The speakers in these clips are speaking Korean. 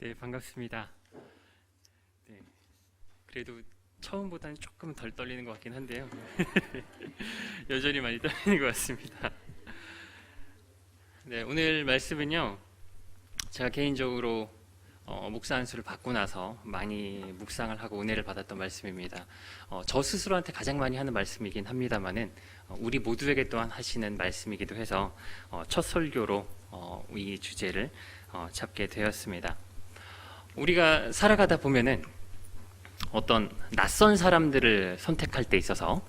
네, 반갑습니다. 네, 그래도 처음보다는 조금 덜 떨리는 것 같긴 한데요. 여전히 많이 떨리는 것 같습니다. 네, 오늘 말씀은요, 제가 개인적으로 목사 안수를 받고 나서 많이 묵상을 하고 은혜를 받았던 말씀입니다. 저 스스로한테 가장 많이 하는 말씀이긴 합니다만은 우리 모두에게 또한 하시는 말씀이기도 해서 첫 설교로 이 주제를 잡게 되었습니다. 우리가 살아가다 보면은 어떤 낯선 사람들을 선택할 때 있어서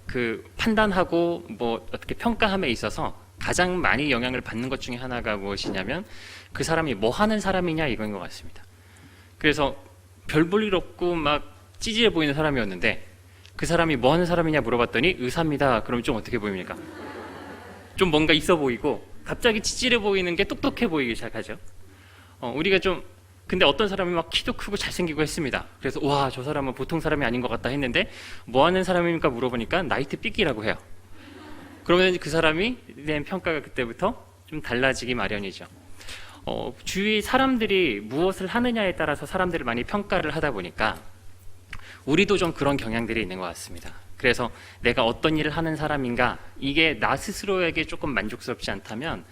그 판단하고 뭐 어떻게 평가함에 있어서 가장 많이 영향을 받는 것 중에 하나가 무엇이냐면 그 사람이 뭐 하는 사람이냐 이거인 것 같습니다. 그래서 별 볼 일 없고 막 찌질해 보이는 사람이었는데 그 사람이 뭐 하는 사람이냐 물어봤더니 의사입니다. 그럼 좀 어떻게 보입니까? 좀 뭔가 있어 보이고 갑자기 찌질해 보이는 게 똑똑해 보이기 시작하죠. 우리가 좀 근데 어떤 사람이 막 키도 크고 잘생기고 했습니다. 그래서 와, 저 사람은 보통 사람이 아닌 것 같다 했는데 뭐 하는 사람입니까 물어보니까 나이트 삐끼라고 해요. 그러면 그 사람이 낸 평가가 그때부터 좀 달라지기 마련이죠. 주위 사람들이 무엇을 하느냐에 따라서 사람들을 많이 평가를 하다 보니까 우리도 좀 그런 경향들이 있는 것 같습니다. 그래서 내가 어떤 일을 하는 사람인가, 이게 나 스스로에게 조금 만족스럽지 않다면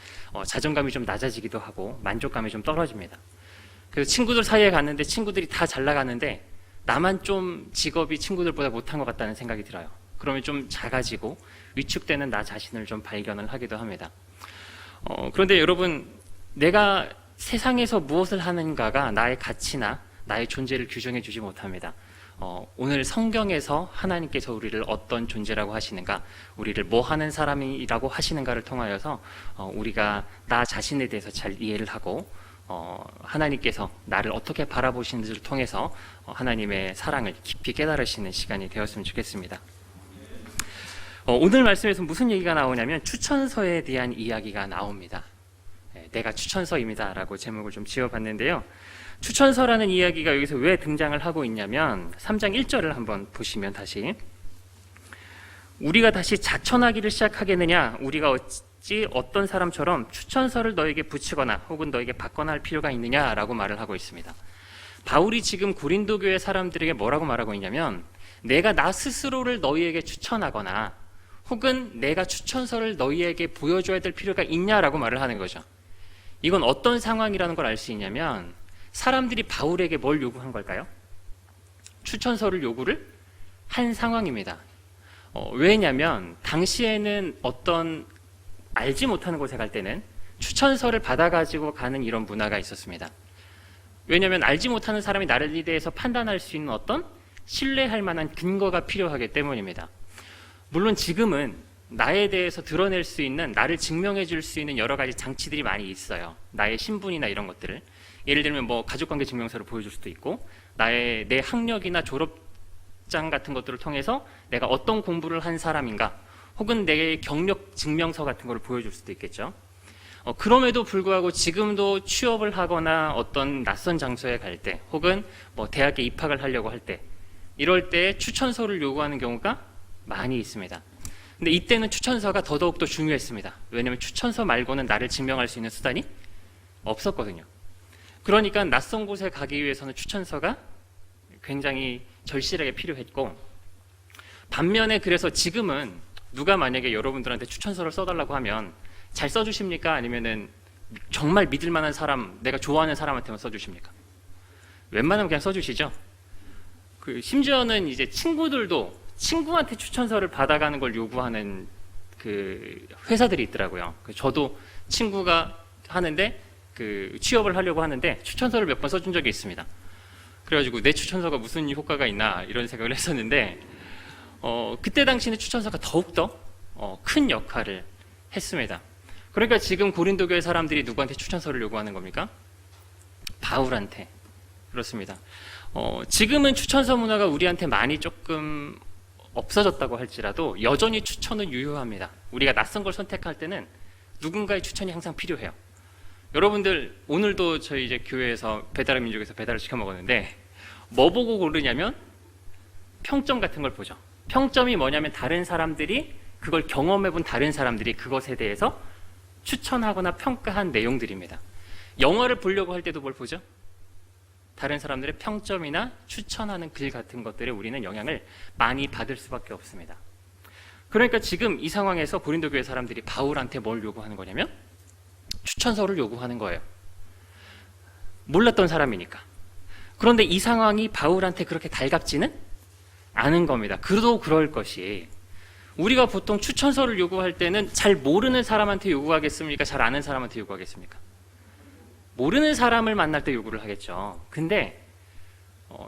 자존감이 좀 낮아지기도 하고 만족감이 좀 떨어집니다. 그래서 친구들 사이에 갔는데 친구들이 다 잘 나가는데 나만 좀 직업이 친구들보다 못한 것 같다는 생각이 들어요. 그러면 좀 작아지고 위축되는 나 자신을 좀 발견을 하기도 합니다. 그런데 여러분, 내가 세상에서 무엇을 하는가가 나의 가치나 나의 존재를 규정해 주지 못합니다. 오늘 성경에서 하나님께서 우리를 어떤 존재라고 하시는가, 우리를 뭐 하는 사람이라고 하시는가를 통하여서 우리가 나 자신에 대해서 잘 이해를 하고 하나님께서 나를 어떻게 바라보시는지를 통해서 하나님의 사랑을 깊이 깨달으시는 시간이 되었으면 좋겠습니다. 오늘 말씀에서 무슨 얘기가 나오냐면 추천서에 대한 이야기가 나옵니다. 내가 추천서입니다 라고 제목을 좀 지어봤는데요. 추천서라는 이야기가 여기서 왜 등장을 하고 있냐면 3장 1절을 한번 보시면 다시 우리가 다시 자천하기를 시작하겠느냐, 우리가 어찌 어떤 사람처럼 추천서를 너에게 붙이거나 혹은 너에게 받거나 할 필요가 있느냐라고 말을 하고 있습니다. 바울이 지금 고린도 교회 사람들에게 뭐라고 말하고 있냐면 내가 나 스스로를 너희에게 추천하거나 혹은 내가 추천서를 너희에게 보여줘야 될 필요가 있냐라고 말을 하는 거죠. 이건 어떤 상황이라는 걸 알 수 있냐면 사람들이 바울에게 뭘 요구한 걸까요? 추천서를 요구를 한 상황입니다. 왜냐하면 당시에는 어떤 알지 못하는 곳에 갈 때는 추천서를 받아가지고 가는 이런 문화가 있었습니다. 왜냐하면 알지 못하는 사람이 나를 대해서 판단할 수 있는 어떤 신뢰할 만한 근거가 필요하기 때문입니다. 물론 지금은 나에 대해서 드러낼 수 있는, 나를 증명해 줄 수 있는 여러 가지 장치들이 많이 있어요. 나의 신분이나 이런 것들을. 예를 들면 뭐 가족관계 증명서를 보여줄 수도 있고 내 학력이나 졸업장 같은 것들을 통해서 내가 어떤 공부를 한 사람인가 혹은 내 경력 증명서 같은 걸 보여줄 수도 있겠죠. 그럼에도 불구하고 지금도 취업을 하거나 어떤 낯선 장소에 갈 때 혹은 뭐 대학에 입학을 하려고 할 때 이럴 때 추천서를 요구하는 경우가 많이 있습니다. 근데 이때는 추천서가 더더욱 중요했습니다. 왜냐하면 추천서 말고는 나를 증명할 수 있는 수단이 없었거든요. 그러니까 낯선 곳에 가기 위해서는 추천서가 굉장히 절실하게 필요했고, 반면에 그래서 지금은 누가 만약에 여러분들한테 추천서를 써달라고 하면 잘 써주십니까? 아니면은 정말 믿을 만한 사람, 내가 좋아하는 사람한테만 써주십니까? 웬만하면 그냥 써주시죠. 심지어는 이제 친구들도 친구한테 추천서를 받아가는 걸 요구하는 그 회사들이 있더라고요. 저도 친구가 하는데 취업을 하려고 하는데 추천서를 몇 번 써준 적이 있습니다. 그래가지고 내 추천서가 무슨 효과가 있나 이런 생각을 했었는데 그때 당시는 추천서가 더욱더 큰 역할을 했습니다. 그러니까 지금 고린도 교회 사람들이 누구한테 추천서를 요구하는 겁니까? 바울한테. 그렇습니다. 지금은 추천서 문화가 우리한테 많이 조금 없어졌다고 할지라도 여전히 추천은 유효합니다. 우리가 낯선 걸 선택할 때는 누군가의 추천이 항상 필요해요. 여러분들 오늘도 저희 이제 교회에서 배달의 민족에서 배달을 시켜 먹었는데 뭐 보고 고르냐면 평점 같은 걸 보죠. 평점이 뭐냐면 다른 사람들이 그걸 경험해 본 다른 사람들이 그것에 대해서 추천하거나 평가한 내용들입니다. 영화를 보려고 할 때도 뭘 보죠? 다른 사람들의 평점이나 추천하는 글 같은 것들에 우리는 영향을 많이 받을 수밖에 없습니다. 그러니까 지금 이 상황에서 고린도 교회 사람들이 바울한테 뭘 요구하는 거냐면 추천서를 요구하는 거예요. 몰랐던 사람이니까. 그런데 이 상황이 바울한테 그렇게 달갑지는 않은 겁니다. 그래도 그럴 것이, 우리가 보통 추천서를 요구할 때는 잘 모르는 사람한테 요구하겠습니까? 잘 아는 사람한테 요구하겠습니까? 모르는 사람을 만날 때 요구를 하겠죠. 근데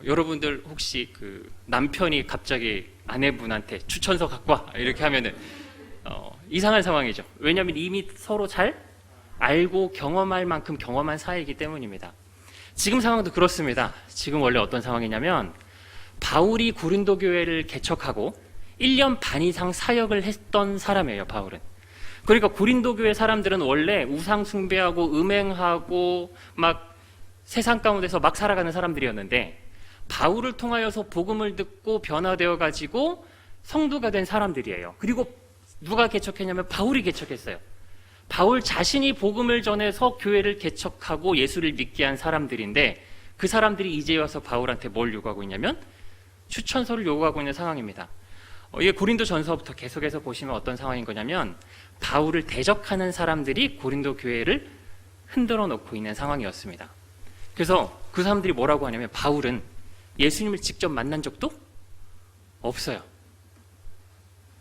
여러분들 혹시 그 남편이 갑자기 아내분한테 추천서 갖고 와 이렇게 하면은 이상한 상황이죠. 왜냐하면 이미 서로 잘 알고 경험할 만큼 경험한 사이이기 때문입니다. 지금 상황도 그렇습니다. 지금 원래 어떤 상황이냐면 바울이 고린도 교회를 개척하고 1년 반 이상 사역을 했던 사람이에요. 바울은. 그러니까 고린도 교회 사람들은 원래 우상 숭배하고 음행하고 막 세상 가운데서 막 살아가는 사람들이었는데 바울을 통하여서 복음을 듣고 변화되어 가지고 성도가 된 사람들이에요. 그리고 누가 개척했냐면 바울이 개척했어요. 바울 자신이 복음을 전해서 교회를 개척하고 예수를 믿게 한 사람들인데 그 사람들이 이제 와서 바울한테 뭘 요구하고 있냐면 추천서를 요구하고 있는 상황입니다. 이게 고린도 전서부터 계속해서 보시면 어떤 상황인 거냐면 바울을 대적하는 사람들이 고린도 교회를 흔들어 놓고 있는 상황이었습니다. 그래서 그 사람들이 뭐라고 하냐면 바울은 예수님을 직접 만난 적도 없어요.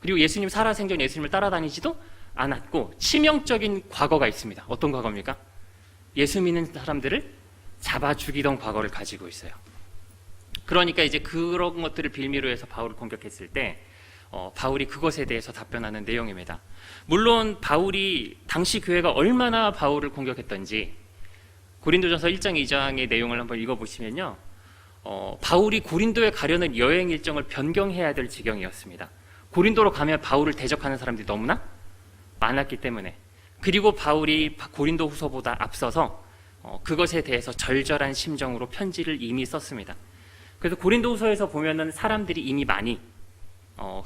그리고 예수님 살아생전 예수님을 따라다니지도 않았고 치명적인 과거가 있습니다. 어떤 과거입니까? 예수 믿는 사람들을 잡아 죽이던 과거를 가지고 있어요. 그러니까 이제 그런 것들을 빌미로 해서 바울을 공격했을 때 바울이 그것에 대해서 답변하는 내용입니다. 물론 바울이 당시 교회가 얼마나 바울을 공격했던지 고린도전서 1장 2장의 내용을 한번 읽어보시면요, 바울이 고린도에 가려는 여행 일정을 변경해야 될 지경이었습니다. 고린도로 가면 바울을 대적하는 사람들이 너무나 많았기 때문에, 그리고 바울이 고린도 후서보다 앞서서 그것에 대해서 절절한 심정으로 편지를 이미 썼습니다. 그래서 고린도 후서에서 보면은 사람들이 이미 많이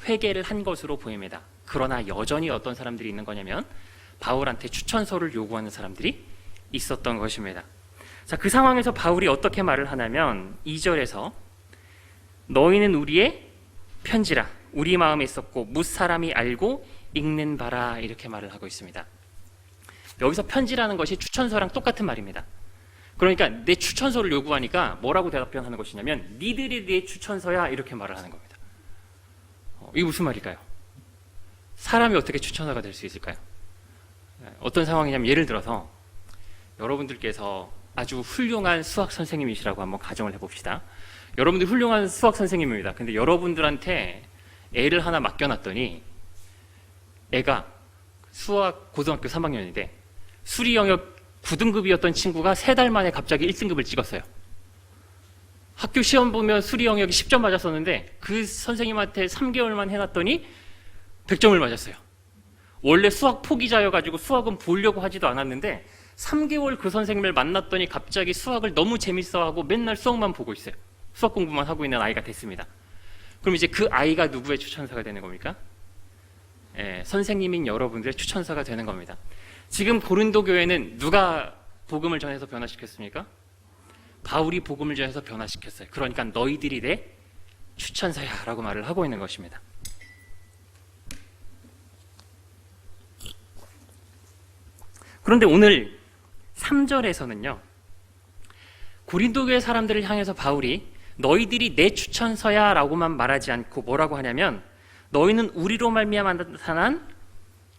회개를 한 것으로 보입니다. 그러나 여전히 어떤 사람들이 있는 거냐면 바울한테 추천서를 요구하는 사람들이 있었던 것입니다. 자, 그 상황에서 바울이 어떻게 말을 하냐면 2절에서 너희는 우리의 편지라 우리 마음에 있었고 뭇 사람이 알고 읽는 바라 이렇게 말을 하고 있습니다. 여기서 편지라는 것이 추천서랑 똑같은 말입니다. 그러니까 내 추천서를 요구하니까 뭐라고 대답하는 것이냐면 니들이 내 추천서야 이렇게 말을 하는 겁니다. 이게 무슨 말일까요? 사람이 어떻게 추천서가 될 수 있을까요? 어떤 상황이냐면 예를 들어서 여러분들께서 아주 훌륭한 수학 선생님이시라고 한번 가정을 해봅시다. 여러분들 훌륭한 수학 선생님입니다. 근데 여러분들한테 애를 하나 맡겨놨더니 애가 수학 고등학교 3학년인데 수리 영역 9등급이었던 친구가 3달 만에 갑자기 1등급을 찍었어요. 학교 시험 보면 수리 영역이 10점 맞았었는데 그 선생님한테 3개월만 해놨더니 100점을 맞았어요. 원래 수학 포기자여가지고 수학은 보려고 하지도 않았는데 3개월 그 선생님을 만났더니 갑자기 수학을 너무 재밌어하고 맨날 수학만 보고 있어요. 수학 공부만 하고 있는 아이가 됐습니다. 그럼 이제 그 아이가 누구의 추천서가 되는 겁니까? 선생님인 여러분들의 추천서가 되는 겁니다. 지금 고린도 교회는 누가 복음을 전해서 변화시켰습니까? 바울이 복음을 전해서 변화시켰어요. 그러니까 너희들이 내 추천서야 라고 말을 하고 있는 것입니다. 그런데 오늘 3절에서는요, 고린도 교회 사람들을 향해서 바울이 너희들이 내 추천서야 라고만 말하지 않고 뭐라고 하냐면 너희는 우리로 말미암아 나타난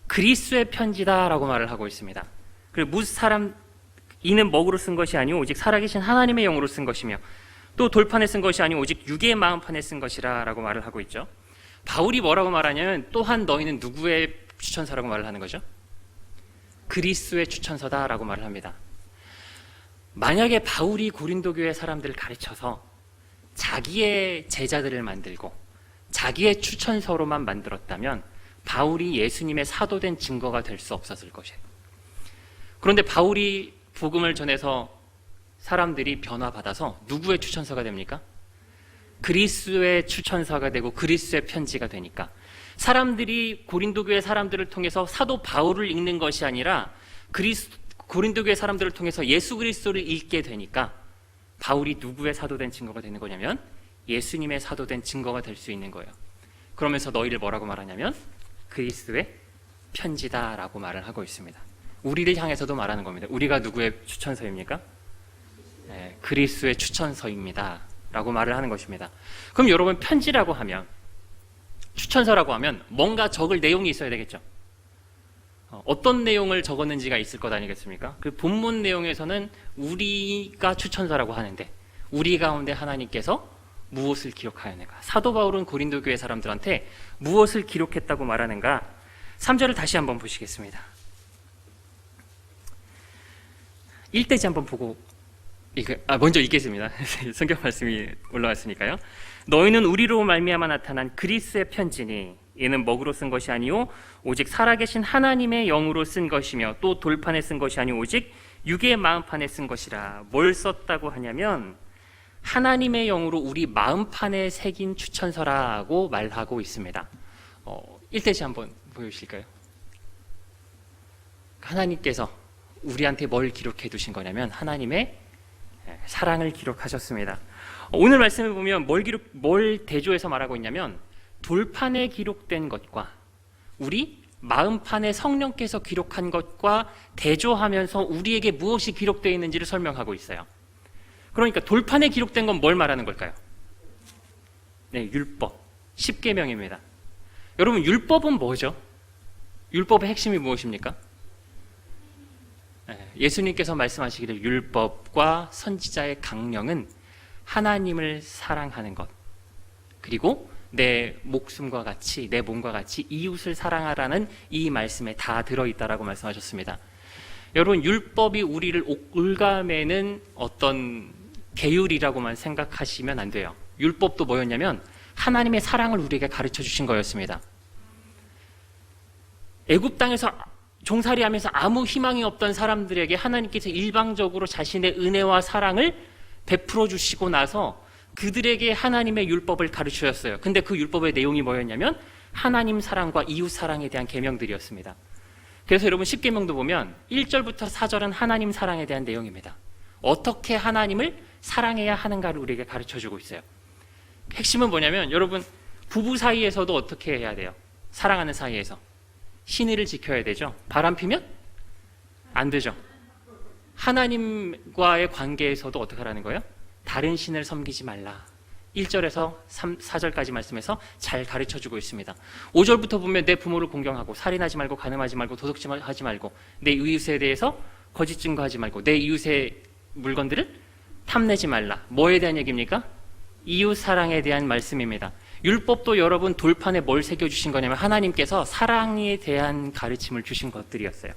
그리스도의 편지다 라고 말을 하고 있습니다. 그리고 뭇 사람 이는 먹으로 쓴 것이 아니오 오직 살아계신 하나님의 영으로 쓴 것이며 또 돌판에 쓴 것이 아니오 오직 육의 마음판에 쓴 것이라 라고 말을 하고 있죠. 바울이 뭐라고 말하냐면 또한 너희는 누구의 추천서라고 말을 하는 거죠? 그리스도의 추천서다 라고 말을 합니다. 만약에 바울이 고린도 교회 사람들을 가르쳐서 자기의 제자들을 만들고 자기의 추천서로만 만들었다면 바울이 예수님의 사도된 증거가 될 수 없었을 것이에요. 그런데 바울이 복음을 전해서 사람들이 변화받아서 누구의 추천서가 됩니까? 그리스도의 추천서가 되고 그리스도의 편지가 되니까 사람들이 고린도 교회 사람들을 통해서 사도 바울을 읽는 것이 아니라 고린도 교회 사람들을 통해서 예수 그리스도를 읽게 되니까 바울이 누구의 사도된 증거가 되는 거냐면 예수님의 사도된 증거가 될 수 있는 거예요. 그러면서 너희를 뭐라고 말하냐면 그리스도의 편지다라고 말을 하고 있습니다. 우리를 향해서도 말하는 겁니다. 우리가 누구의 추천서입니까? 네, 그리스도의 추천서입니다 라고 말을 하는 것입니다. 그럼 여러분, 편지라고 하면, 추천서라고 하면 뭔가 적을 내용이 있어야 되겠죠. 어떤 내용을 적었는지가 있을 것 아니겠습니까? 그 본문 내용에서는 우리가 추천서라고 하는데 우리 가운데 하나님께서 무엇을 기록하였는가? 사도 바울은 고린도 교회 사람들한테 무엇을 기록했다고 말하는가? 3절을 다시 한번 보시겠습니다. 1대지 한번 보고 먼저 읽겠습니다. 성경 말씀이 올라왔으니까요. 너희는 우리로 말미암아 나타난 그리스도의 편지니 이는 먹으로 쓴 것이 아니요 오직 살아계신 하나님의 영으로 쓴 것이며 또 돌판에 쓴 것이 아니요 오직 육의 마음판에 쓴 것이라. 뭘 썼다고 하냐면 하나님의 영으로 우리 마음판에 새긴 추천서라고 말하고 있습니다. 1대지 한번 보여주실까요? 하나님께서 우리한테 뭘 기록해 두신 거냐면 하나님의 사랑을 기록하셨습니다. 오늘 말씀을 보면 뭘 대조해서 말하고 있냐면 돌판에 기록된 것과 우리 마음판에 성령께서 기록한 것과 대조하면서 우리에게 무엇이 기록되어 있는지를 설명하고 있어요. 그러니까 돌판에 기록된 건 뭘 말하는 걸까요? 네, 율법, 10계명입니다. 여러분, 율법은 뭐죠? 율법의 핵심이 무엇입니까? 예수님께서 말씀하시기를 율법과 선지자의 강령은 하나님을 사랑하는 것, 그리고 내 목숨과 같이, 내 몸과 같이 이웃을 사랑하라는 이 말씀에 다 들어있다라고 말씀하셨습니다. 여러분, 율법이 우리를 올가매는 어떤 계율이라고만 생각하시면 안 돼요. 율법도 뭐였냐면 하나님의 사랑을 우리에게 가르쳐 주신 거였습니다. 애굽 땅에서 종살이하면서 아무 희망이 없던 사람들에게 하나님께서 일방적으로 자신의 은혜와 사랑을 베풀어 주시고 나서 그들에게 하나님의 율법을 가르치셨어요. 근데 그 율법의 내용이 뭐였냐면 하나님 사랑과 이웃 사랑에 대한 계명들이었습니다. 그래서 여러분, 10계명도 보면 1절부터 4절은 하나님 사랑에 대한 내용입니다. 어떻게 하나님을 사랑해야 하는가를 우리에게 가르쳐주고 있어요. 핵심은 뭐냐면 여러분, 부부 사이에서도 어떻게 해야 돼요? 사랑하는 사이에서 신의를 지켜야 되죠. 바람 피면 안 되죠. 하나님과의 관계에서도 어떻게 하라는 거예요? 다른 신을 섬기지 말라. 1절에서 4절까지 말씀해서 잘 가르쳐주고 있습니다. 5절부터 보면 내 부모를 공경하고 살인하지 말고 간음하지 말고 도둑질하지 말고 내 이웃에 대해서 거짓 증거하지 말고 내 이웃의 물건들을 탐내지 말라. 뭐에 대한 얘기입니까? 이웃 사랑에 대한 말씀입니다. 율법도 여러분, 돌판에 뭘 새겨주신 거냐면 하나님께서 사랑에 대한 가르침을 주신 것들이었어요.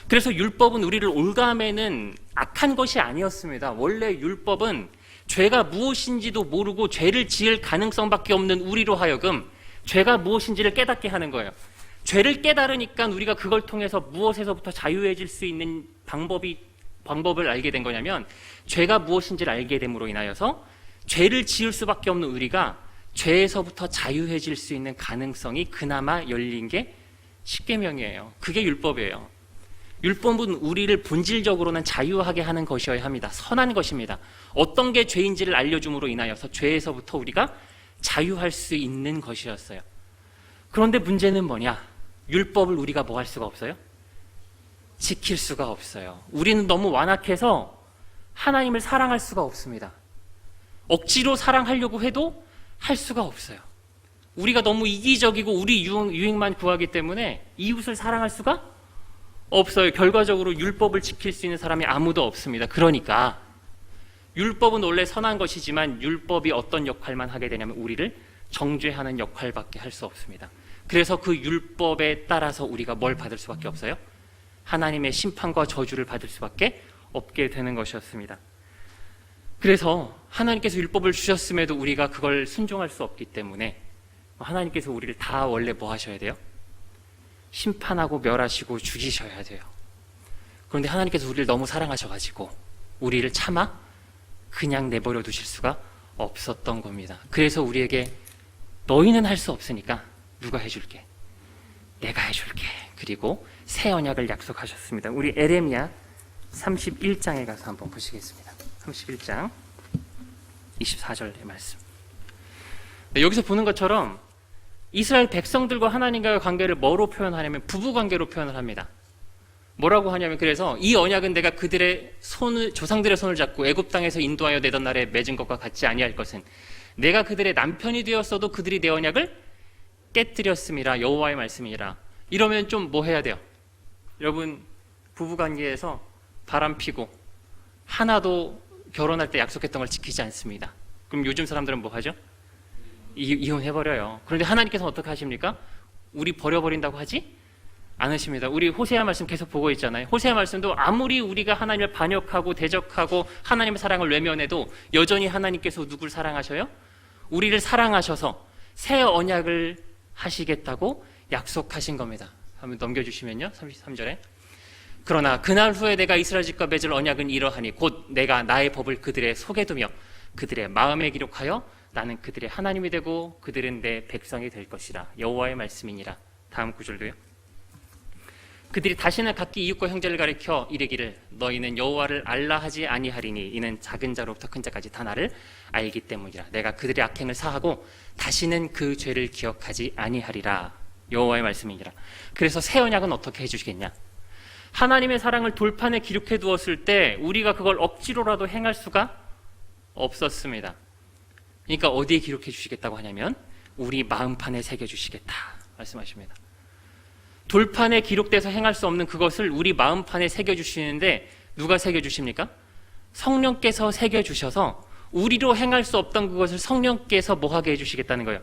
그래서 율법은 우리를 올가매는 악한 것이 아니었습니다. 원래 율법은 죄가 무엇인지도 모르고 죄를 지을 가능성밖에 없는 우리로 하여금 죄가 무엇인지를 깨닫게 하는 거예요. 죄를 깨달으니까 우리가 그걸 통해서 무엇에서부터 자유해질 수 있는 방법을 알게 된 거냐면 죄가 무엇인지를 알게 됨으로 인하여서 죄를 지을 수밖에 없는 우리가 죄에서부터 자유해질 수 있는 가능성이 그나마 열린 게 10계명이에요. 그게 율법이에요. 율법은 우리를 본질적으로는 자유하게 하는 것이어야 합니다. 선한 것입니다. 어떤 게 죄인지를 알려줌으로 인하여서 죄에서부터 우리가 자유할 수 있는 것이었어요. 그런데 문제는 뭐냐? 율법을 우리가 뭐 할 수가 없어요? 지킬 수가 없어요. 우리는 너무 완악해서 하나님을 사랑할 수가 없습니다. 억지로 사랑하려고 해도 할 수가 없어요. 우리가 너무 이기적이고 우리 유익만 구하기 때문에 이웃을 사랑할 수가 없어요. 결과적으로 율법을 지킬 수 있는 사람이 아무도 없습니다. 그러니까 율법은 원래 선한 것이지만 율법이 어떤 역할만 하게 되냐면 우리를 정죄하는 역할밖에 할 수 없습니다. 그래서 그 율법에 따라서 우리가 뭘 받을 수밖에 없어요? 하나님의 심판과 저주를 받을 수밖에 없게 되는 것이었습니다. 그래서 하나님께서 율법을 주셨음에도 우리가 그걸 순종할 수 없기 때문에 하나님께서 우리를 다 원래 뭐 하셔야 돼요? 심판하고 멸하시고 죽이셔야 돼요. 그런데 하나님께서 우리를 너무 사랑하셔가지고 우리를 차마 그냥 내버려 두실 수가 없었던 겁니다. 그래서 우리에게 너희는 할 수 없으니까 누가 해줄게? 내가 해줄게. 그리고 새 언약을 약속하셨습니다. 우리 에레미야 31장에 가서 한번 보시겠습니다. 31장 24절의 말씀. 네, 여기서 보는 것처럼 이스라엘 백성들과 하나님과의 관계를 뭐로 표현하냐면 부부관계로 표현을 합니다. 뭐라고 하냐면, 그래서 이 언약은 내가 그들의 조상들의 손을 잡고 애굽 땅에서 인도하여 내던 날에 맺은 것과 같지 아니할 것은 내가 그들의 남편이 되었어도 그들이 내 언약을 깨뜨렸음이라. 여호와의 말씀이라. 이러면 좀 뭐 해야 돼요? 여러분, 부부관계에서 바람 피고 하나도 결혼할 때 약속했던 걸 지키지 않습니다. 그럼 요즘 사람들은 뭐 하죠? 이혼해버려요. 그런데 하나님께서는 어떻게 하십니까? 우리 버려버린다고 하지 않으십니다. 우리 호세아 말씀 계속 보고 있잖아요. 호세아 말씀도 아무리 우리가 하나님을 반역하고 대적하고 하나님의 사랑을 외면해도 여전히 하나님께서 누굴 사랑하셔요? 우리를 사랑하셔서 새 언약을 하시겠다고 약속하신 겁니다. 한번 넘겨주시면요. 33절에. 그러나 그날 후에 내가 이스라엘 집과 맺을 언약은 이러하니 곧 내가 나의 법을 그들의 속에 두며 그들의 마음에 기록하여 나는 그들의 하나님이 되고 그들은 내 백성이 될 것이라. 여호와의 말씀이니라. 다음 구절도요. 그들이 다시는 각기 이웃과 형제를 가리켜 이르기를 너희는 여호와를 알라 하지 아니하리니 이는 작은 자로부터 큰 자까지 다 나를 알기 때문이라. 내가 그들의 악행을 사하고 다시는 그 죄를 기억하지 아니하리라. 여호와의 말씀이니라. 그래서 새 언약은 어떻게 해주시겠냐? 하나님의 사랑을 돌판에 기록해 두었을 때 우리가 그걸 억지로라도 행할 수가 없었습니다. 그러니까 어디에 기록해 주시겠다고 하냐면 우리 마음판에 새겨 주시겠다 말씀하십니다. 돌판에 기록돼서 행할 수 없는 그것을 우리 마음판에 새겨주시는데 누가 새겨주십니까? 성령께서 새겨주셔서 우리로 행할 수 없던 그것을 성령께서 뭐 하게 해주시겠다는 거예요?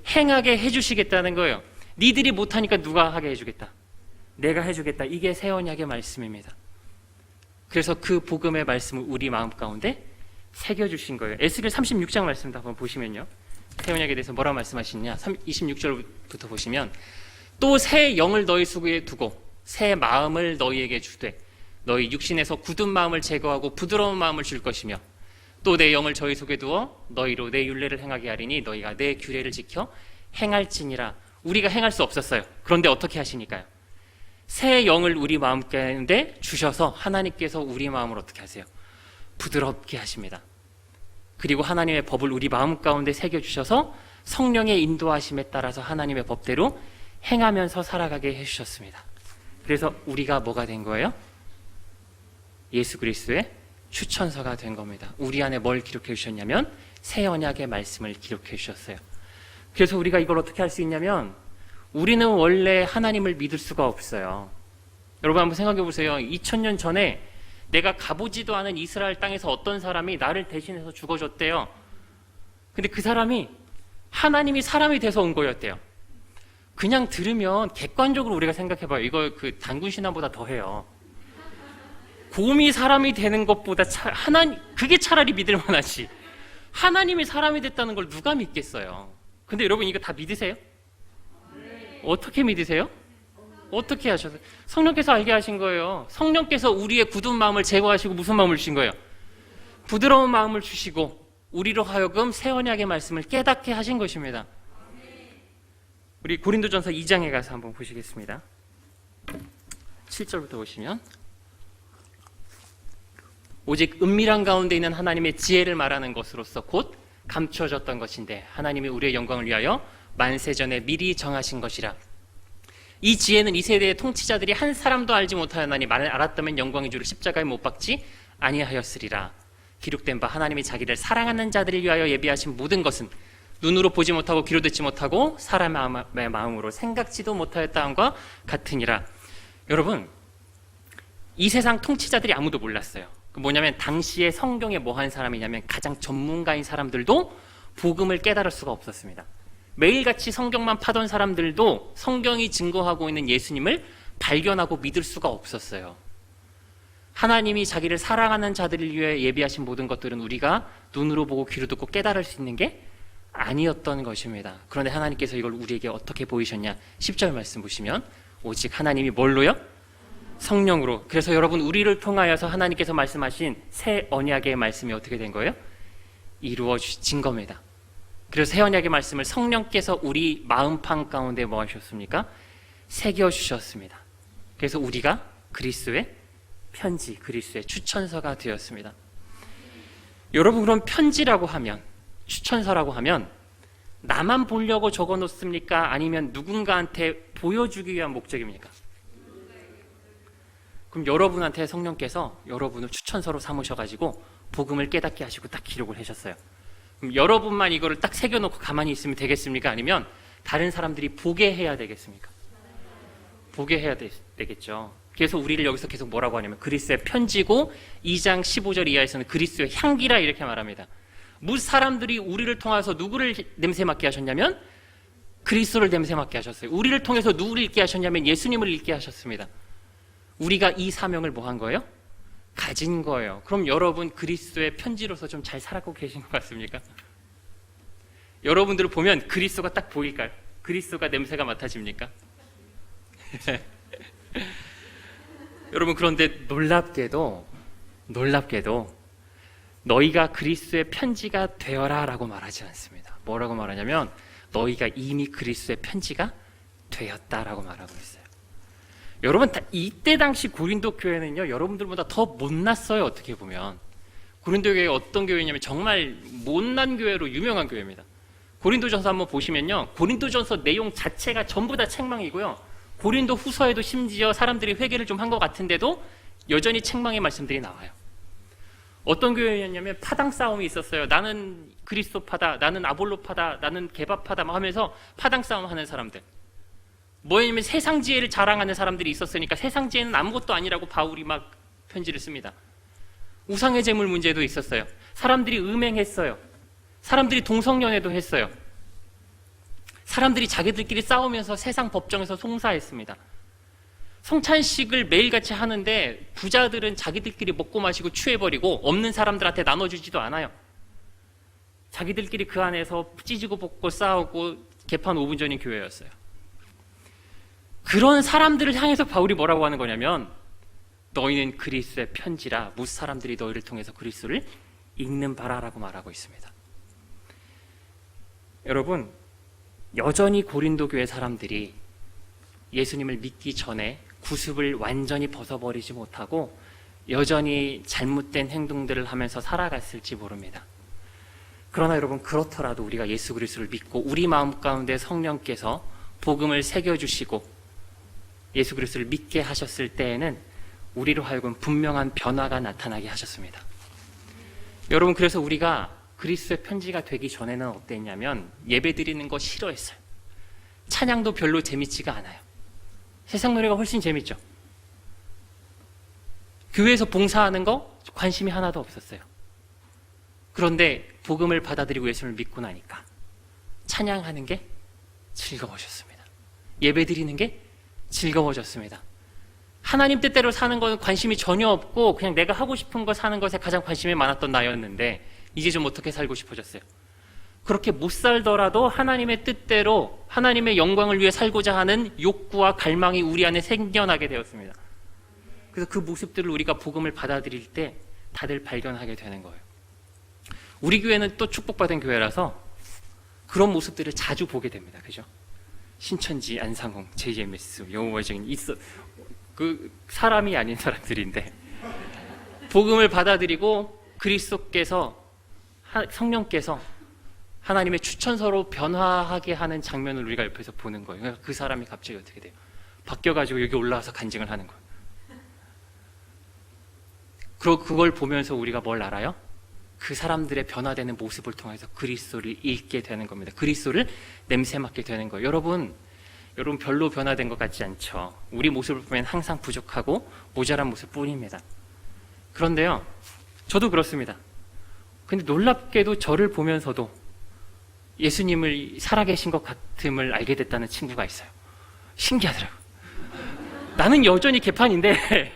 행하게 해주시겠다는 거예요. 니들이 못하니까 누가 하게 해주겠다? 내가 해주겠다. 이게 새 언약의 말씀입니다. 그래서 그 복음의 말씀을 우리 마음 가운데 새겨주신 거예요. 에스겔 36장 말씀도 한번 보시면요. 새 언약에 대해서 뭐라 말씀하시냐? 26절부터 보시면 또 새 영을 너희 속에 두고 새 마음을 너희에게 주되 너희 육신에서 굳은 마음을 제거하고 부드러운 마음을 줄 것이며 또 내 영을 저희 속에 두어 너희로 내 율례를 행하게 하리니 너희가 내 규례를 지켜 행할지니라. 우리가 행할 수 없었어요. 그런데 어떻게 하시니까요? 새 영을 우리 마음 가운데 주셔서 하나님께서 우리 마음을 어떻게 하세요? 부드럽게 하십니다. 그리고 하나님의 법을 우리 마음 가운데 새겨주셔서 성령의 인도하심에 따라서 하나님의 법대로 행하면서 살아가게 해주셨습니다. 그래서 우리가 뭐가 된 거예요? 예수 그리스도의 추천서가 된 겁니다. 우리 안에 뭘 기록해 주셨냐면 새 언약의 말씀을 기록해 주셨어요. 그래서 우리가 이걸 어떻게 할 수 있냐면 우리는 원래 하나님을 믿을 수가 없어요. 여러분 한번 생각해 보세요. 2000년 전에 내가 가보지도 않은 이스라엘 땅에서 어떤 사람이 나를 대신해서 죽어줬대요. 근데 그 사람이 하나님이 사람이 돼서 온 거였대요. 그냥 들으면 객관적으로 우리가 생각해봐요. 이거 그 단군 신화보다 더해요. 곰이 사람이 되는 것보다 그게 차라리 믿을 만하지. 하나님이 사람이 됐다는 걸 누가 믿겠어요? 근데 여러분 이거 다 믿으세요? 어떻게 믿으세요? 어떻게 하셔서? 성령께서 알게 하신 거예요. 성령께서 우리의 굳은 마음을 제거하시고 무슨 마음을 주신 거예요? 부드러운 마음을 주시고 우리로 하여금 새 언약의 말씀을 깨닫게 하신 것입니다. 우리 고린도전서 2장에 가서 한번 보시겠습니다. 7절부터 보시면 오직 은밀한 가운데 있는 하나님의 지혜를 말하는 것으로서 곧 감춰졌던 것인데 하나님이 우리의 영광을 위하여 만세전에 미리 정하신 것이라. 이 지혜는 이 세대의 통치자들이 한 사람도 알지 못하였나니 만일 알았다면 영광의 주를 십자가에 못 박지 아니하였으리라. 기록된 바 하나님이 자기를 사랑하는 자들을 위하여 예비하신 모든 것은 눈으로 보지 못하고 귀로 듣지 못하고 사람의 마음으로 생각지도 못하였다 함과 같으니라. 여러분 이 세상 통치자들이 아무도 몰랐어요. 뭐냐면 당시에 성경에 뭐 한 사람이냐면 가장 전문가인 사람들도 복음을 깨달을 수가 없었습니다. 매일같이 성경만 파던 사람들도 성경이 증거하고 있는 예수님을 발견하고 믿을 수가 없었어요. 하나님이 자기를 사랑하는 자들을 위해 예비하신 모든 것들은 우리가 눈으로 보고 귀로 듣고 깨달을 수 있는 게 아니었던 것입니다. 그런데 하나님께서 이걸 우리에게 어떻게 보이셨냐? 10절 말씀 보시면 오직 하나님이 뭘로요? 성령으로. 그래서 여러분 우리를 통하여서 하나님께서 말씀하신 새 언약의 말씀이 어떻게 된 거예요? 이루어진 겁니다. 그래서 새 언약의 말씀을 성령께서 우리 마음판 가운데 뭐 하셨습니까? 새겨주셨습니다. 그래서 우리가 그리스도의 편지, 그리스도의 추천서가 되었습니다. 여러분, 그럼 편지라고 하면, 추천서라고 하면 나만 보려고 적어 놓습니까? 아니면 누군가한테 보여주기 위한 목적입니까? 그럼 여러분한테 성령께서 여러분을 추천서로 삼으셔가지고 복음을 깨닫게 하시고 딱 기록을 하셨어요. 그럼 여러분만 이거를 딱 새겨놓고 가만히 있으면 되겠습니까? 아니면 다른 사람들이 보게 해야 되겠습니까? 보게 해야 되겠죠. 그래서 우리를 여기서 계속 뭐라고 하냐면 그리스도의 편지고 2장 15절 이하에서는 그리스도의 향기라 이렇게 말합니다. 사람들이 우리를 통해서 누구를 냄새 맡게 하셨냐면 그리스도를 냄새 맡게 하셨어요. 우리를 통해서 누구를 읽게 하셨냐면 예수님을 읽게 하셨습니다. 우리가 이 사명을 뭐 한 거예요? 가진 거예요. 그럼 여러분 그리스도의 편지로서 좀 잘 살아가고 계신 것 같습니까? 여러분들을 보면 그리스도가 딱 보일까요? 그리스도가 냄새가 맡아집니까? 여러분, 그런데 놀랍게도 너희가 그리스도의 편지가 되어라 라고 말하지 않습니다. 뭐라고 말하냐면 너희가 이미 그리스도의 편지가 되었다라고 말하고 있어요. 여러분, 이때 당시 고린도 교회는요, 여러분들보다 더 못났어요. 어떻게 보면 고린도 교회가 어떤 교회냐면 정말 못난 교회로 유명한 교회입니다. 고린도전서 한번 보시면요, 고린도전서 내용 자체가 전부 다 책망이고요, 고린도 후서에도 심지어 사람들이 회개를 좀 한 것 같은데도 여전히 책망의 말씀들이 나와요. 어떤 교회였냐면 파당 싸움이 있었어요. 나는 그리스도 파다, 나는 아볼로 파다, 나는 게바 파다 막 하면서 파당 싸움 하는 사람들. 뭐냐면 세상 지혜를 자랑하는 사람들이 있었으니까 세상 지혜는 아무것도 아니라고 바울이 막 편지를 씁니다. 우상의 제물 문제도 있었어요. 사람들이 음행했어요. 사람들이 동성연애도 했어요. 사람들이 자기들끼리 싸우면서 세상 법정에서 송사했습니다. 성찬식을 매일같이 하는데 부자들은 자기들끼리 먹고 마시고 취해버리고 없는 사람들한테 나눠주지도 않아요. 자기들끼리 그 안에서 찢고 볶고 싸우고 개판 5분 전인 교회였어요. 그런 사람들을 향해서 바울이 뭐라고 하는 거냐면 너희는 그리스도의 편지라 뭇 사람들이 너희를 통해서 그리스도를 읽는 바라라고 말하고 있습니다. 여러분, 여전히 고린도 교회 사람들이 예수님을 믿기 전에 구습을 완전히 벗어버리지 못하고 여전히 잘못된 행동들을 하면서 살아갔을지 모릅니다. 그러나 여러분, 그렇더라도 우리가 예수 그리스도를 믿고 우리 마음 가운데 성령께서 복음을 새겨주시고 예수 그리스도를 믿게 하셨을 때에는 우리로 하여금 분명한 변화가 나타나게 하셨습니다. 여러분, 그래서 우리가 그리스도의 편지가 되기 전에는 어땠냐면 예배 드리는 거 싫어했어요. 찬양도 별로 재밌지가 않아요. 세상 노래가 훨씬 재밌죠. 교회에서 봉사하는 거 관심이 하나도 없었어요. 그런데 복음을 받아들이고 예수를 믿고 나니까 찬양하는 게 즐거워졌습니다. 예배 드리는 게 즐거워졌습니다. 하나님 뜻대로 사는 건 관심이 전혀 없고 그냥 내가 하고 싶은 거 사는 것에 가장 관심이 많았던 나였는데 이제 좀 어떻게 살고 싶어졌어요. 그렇게 못 살더라도 하나님의 뜻대로 하나님의 영광을 위해 살고자 하는 욕구와 갈망이 우리 안에 생겨나게 되었습니다. 그래서 그 모습들을 우리가 복음을 받아들일 때 다들 발견하게 되는 거예요. 우리 교회는 또 축복받은 교회라서 그런 모습들을 자주 보게 됩니다. 그죠? 신천지, 안상홍, JMS, 여호와의 증인 있어, 그 사람이 아닌 사람들인데 복음을 받아들이고 그리스도께서 성령께서 하나님의 추천서로 변화하게 하는 장면을 우리가 옆에서 보는 거예요. 그러니까 그 사람이 갑자기 어떻게 돼요? 바뀌어가지고 여기 올라와서 간증을 하는 거예요. 그리고 그걸 보면서 우리가 뭘 알아요? 그 사람들의 변화되는 모습을 통해서 그리스도를 읽게 되는 겁니다. 그리스도를 냄새 맡게 되는 거예요. 여러분 별로 변화된 것 같지 않죠? 우리 모습을 보면 항상 부족하고 모자란 모습뿐입니다. 그런데요, 저도 그렇습니다. 근데 놀랍게도 저를 보면서도 예수님을 살아계신 것 같음을 알게 됐다는 친구가 있어요. 신기하더라고요. 나는 여전히 개판인데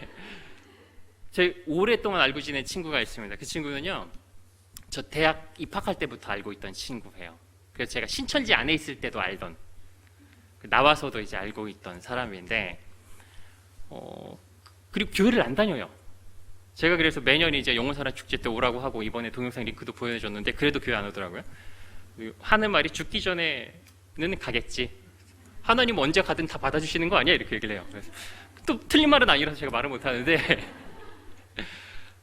제가 오랫동안 알고 지낸 친구가 있습니다. 그 친구는요, 저 대학 입학할 때부터 알고 있던 친구예요. 그래서 제가 신천지 안에 있을 때도 알던, 나와서도 이제 알고 있던 사람인데, 그리고 교회를 안 다녀요. 제가 그래서 매년 이제 영혼사랑 축제 때 오라고 하고 이번에 동영상 링크도 보여줬는데 그래도 교회 안 오더라고요. 하는 말이 죽기 전에는 가겠지. 하나님 언제 가든 다 받아주시는 거 아니야? 이렇게 얘기를 해요. 그래서 또 틀린 말은 아니라서 제가 말을 못하는데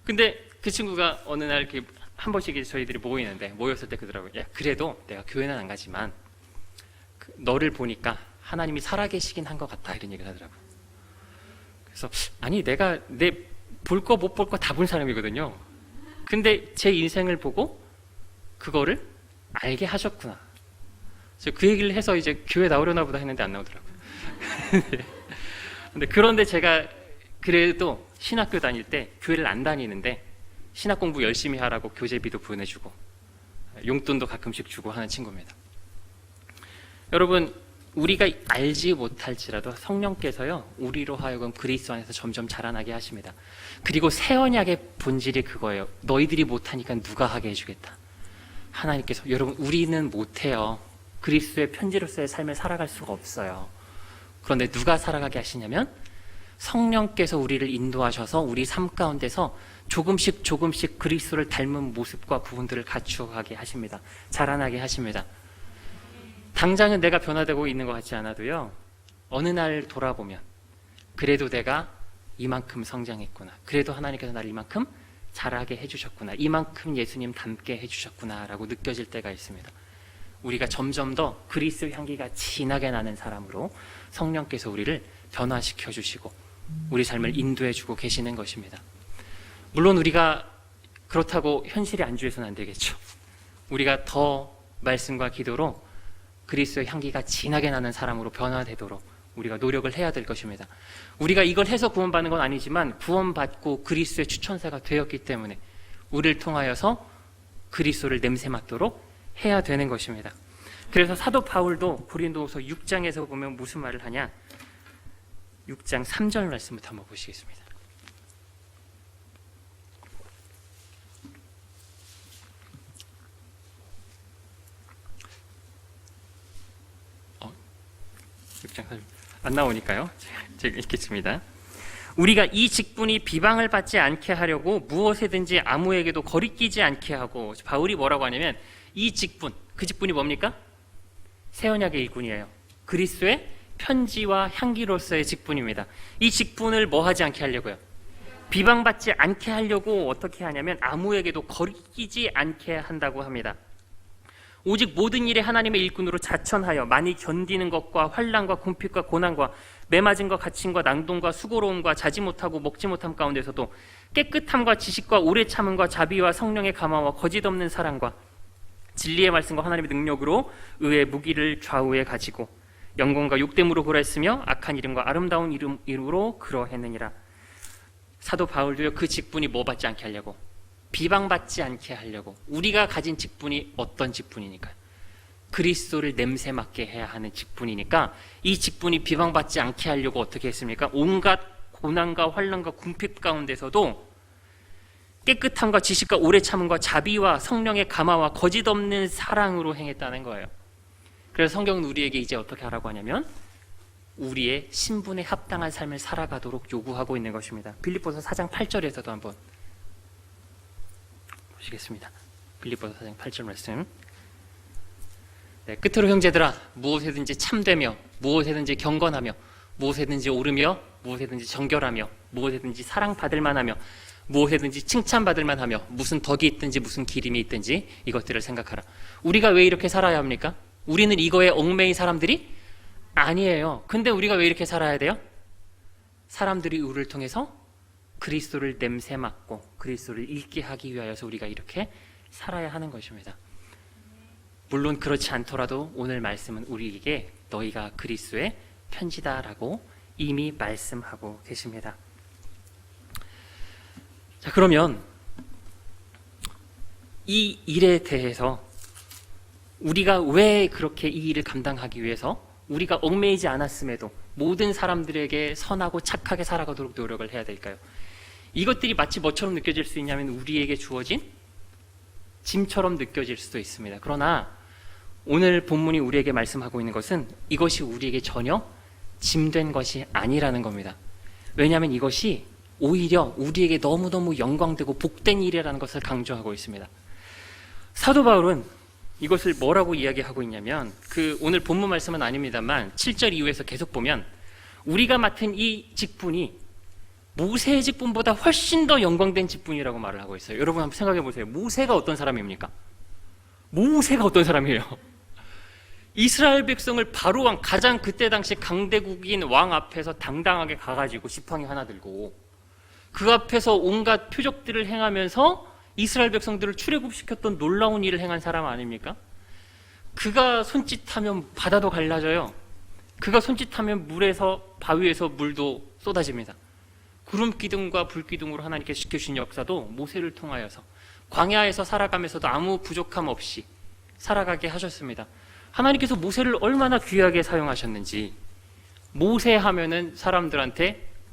근데 그 친구가 어느 날 이렇게 한 번씩 저희들이 모였을 때 그러더라고요. 야, 그래도 내가 교회는 안 가지만 너를 보니까 하나님이 살아계시긴 한 것 같다, 이런 얘기를 하더라고요. 그래서 아니, 내가 내 볼 거 못 볼 거 다 본 사람이거든요. 근데 제 인생을 보고 그거를 알게 하셨구나. 그 얘기를 해서 이제 교회 나오려나 보다 했는데 안 나오더라고요. 그런데 제가 그래도 신학교 다닐 때 교회를 안 다니는데 신학 공부 열심히 하라고 교재비도 보내주고 용돈도 가끔씩 주고 하는 친구입니다. 여러분, 우리가 알지 못할지라도 성령께서요, 우리로 하여금 그리스도 안에서 점점 자라나게 하십니다. 그리고 새 언약의 본질이 그거예요. 너희들이 못하니까 누가 하게 해주겠다. 하나님께서, 여러분, 우리는 못해요. 그리스도의 편지로서의 삶을 살아갈 수가 없어요. 그런데 누가 살아가게 하시냐면 성령께서 우리를 인도하셔서 우리 삶 가운데서 조금씩 그리스도를 닮은 모습과 부분들을 갖추어가게 하십니다. 자라나게 하십니다. 당장은 내가 변화되고 있는 것 같지 않아도요, 어느 날 돌아보면 그래도 내가 이만큼 성장했구나, 그래도 하나님께서 나를 이만큼 자라게 해주셨구나, 이만큼 예수님 닮게 해주셨구나 라고 느껴질 때가 있습니다. 우리가 점점 더 그리스도 향기가 진하게 나는 사람으로 성령께서 우리를 변화시켜 주시고 우리 삶을 인도해 주고 계시는 것입니다. 물론 우리가 그렇다고 현실에 안주해서는 안 되겠죠. 우리가 더 말씀과 기도로 그리스도의 향기가 진하게 나는 사람으로 변화되도록 우리가 노력을 해야 될 것입니다. 우리가 이걸 해서 구원받는 건 아니지만 구원받고 그리스도의 추천사가 되었기 때문에 우리를 통하여서 그리스도를 냄새 맡도록 해야 되는 것입니다. 그래서 사도 바울도 고린도후서 6장에서 보면 무슨 말을 하냐, 6장 3절 말씀부터 한번 보시겠습니다. 안 나오니까요, 제가 읽겠습니다. 우리가 이 직분이 비방을 받지 않게 하려고 무엇에든지 아무에게도 거리끼지 않게 하고, 바울이 뭐라고 하냐면 이 직분, 그 직분이 뭡니까? 새 언약의 일꾼이에요. 그리스도의 편지와 향기로서의 직분입니다. 이 직분을 뭐 하지 않게 하려고요? 비방받지 않게 하려고 어떻게 하냐면 아무에게도 거리끼지 않게 한다고 합니다. 오직 모든 일에 하나님의 일꾼으로 자천하여 많이 견디는 것과 환난과 궁핍과 고난과 매맞음과 갇힘과 낭동과 수고로움과 자지 못하고 먹지 못함 가운데서도 깨끗함과 지식과 오래 참음과 자비와 성령의 감화와 거짓 없는 사랑과 진리의 말씀과 하나님의 능력으로 의의 무기를 좌우에 가지고 영광과 욕됨으로 그러했으며 악한 이름과 아름다운 이름으로 그러했느니라. 사도 바울도요, 그 직분이 뭐 받지 않게 하려고? 비방받지 않게 하려고. 우리가 가진 직분이 어떤 직분이니까요? 그리스도를 냄새 맡게 해야 하는 직분이니까 이 직분이 비방받지 않게 하려고 어떻게 했습니까? 온갖 고난과 환난과 궁핍 가운데서도 깨끗함과 지식과 오래 참음과 자비와 성령의 감화와 거짓 없는 사랑으로 행했다는 거예요. 그래서 성경은 우리에게 이제 어떻게 하라고 하냐면 우리의 신분에 합당한 삶을 살아가도록 요구하고 있는 것입니다. 빌립보서 4장 8절에서도 한번 보시겠습니다. 빌립보서 4장 8절 말씀. 네, 끝으로 형제들아, 무엇에든지 참되며 무엇에든지 경건하며 무엇에든지 옳으며 무엇에든지 정결하며 무엇에든지 사랑받을 만하며 무엇에든지 칭찬받을 만하며 무슨 덕이 있든지 무슨 기림이 있든지 이것들을 생각하라. 우리가 왜 이렇게 살아야 합니까? 우리는 이거에 얽매인 사람들이 아니에요. 근데 우리가 왜 이렇게 살아야 돼요? 사람들이 우리를 통해서 그리스도를 냄새 맡고 그리스도를 읽게 하기 위하여서 우리가 이렇게 살아야 하는 것입니다. 물론 그렇지 않더라도 오늘 말씀은 우리에게 너희가 그리스도의 편지다라고 이미 말씀하고 계십니다. 자, 그러면 이 일에 대해서 우리가 왜 그렇게 이 일을 감당하기 위해서 우리가 얽매이지 않았음에도 모든 사람들에게 선하고 착하게 살아가도록 노력을 해야 될까요? 이것들이 마치 뭐처럼 느껴질 수 있냐면 우리에게 주어진 짐처럼 느껴질 수도 있습니다. 그러나 오늘 본문이 우리에게 말씀하고 있는 것은 이것이 우리에게 전혀 짐된 것이 아니라는 겁니다. 왜냐하면 이것이 오히려 우리에게 너무너무 영광되고 복된 일이라는 것을 강조하고 있습니다. 사도 바울은 이것을 뭐라고 이야기하고 있냐면 오늘 본문 말씀은 아닙니다만 7절 이후에서 계속 보면 우리가 맡은 이 직분이 모세의 직분보다 훨씬 더 영광된 직분이라고 말을 하고 있어요. 여러분 한번 생각해 보세요. 모세가 어떤 사람입니까? 모세가 어떤 사람이에요? 이스라엘 백성을 바로 왕, 가장 그때 당시 강대국인 왕 앞에서 당당하게 가가지고 지팡이 하나 들고 그 앞에서 온갖 표적들을 행하면서 이스라엘 백성들을 출애굽시켰던 놀라운 일을 행한 사람 아닙니까? 그가 손짓하면 바다도 갈라져요. 그가 손짓하면 물에서, 바위에서 물도 쏟아집니다. 구름 기둥과 불 기둥으로 하나님께서 지켜주신 역사도 모세를 통하여서 광야에서 살아가면서도 아무 부족함 없이 살아가게 하셨습니다. 하나님께서 모세를 얼마나 귀하게 사용하셨는지. 모세 하면은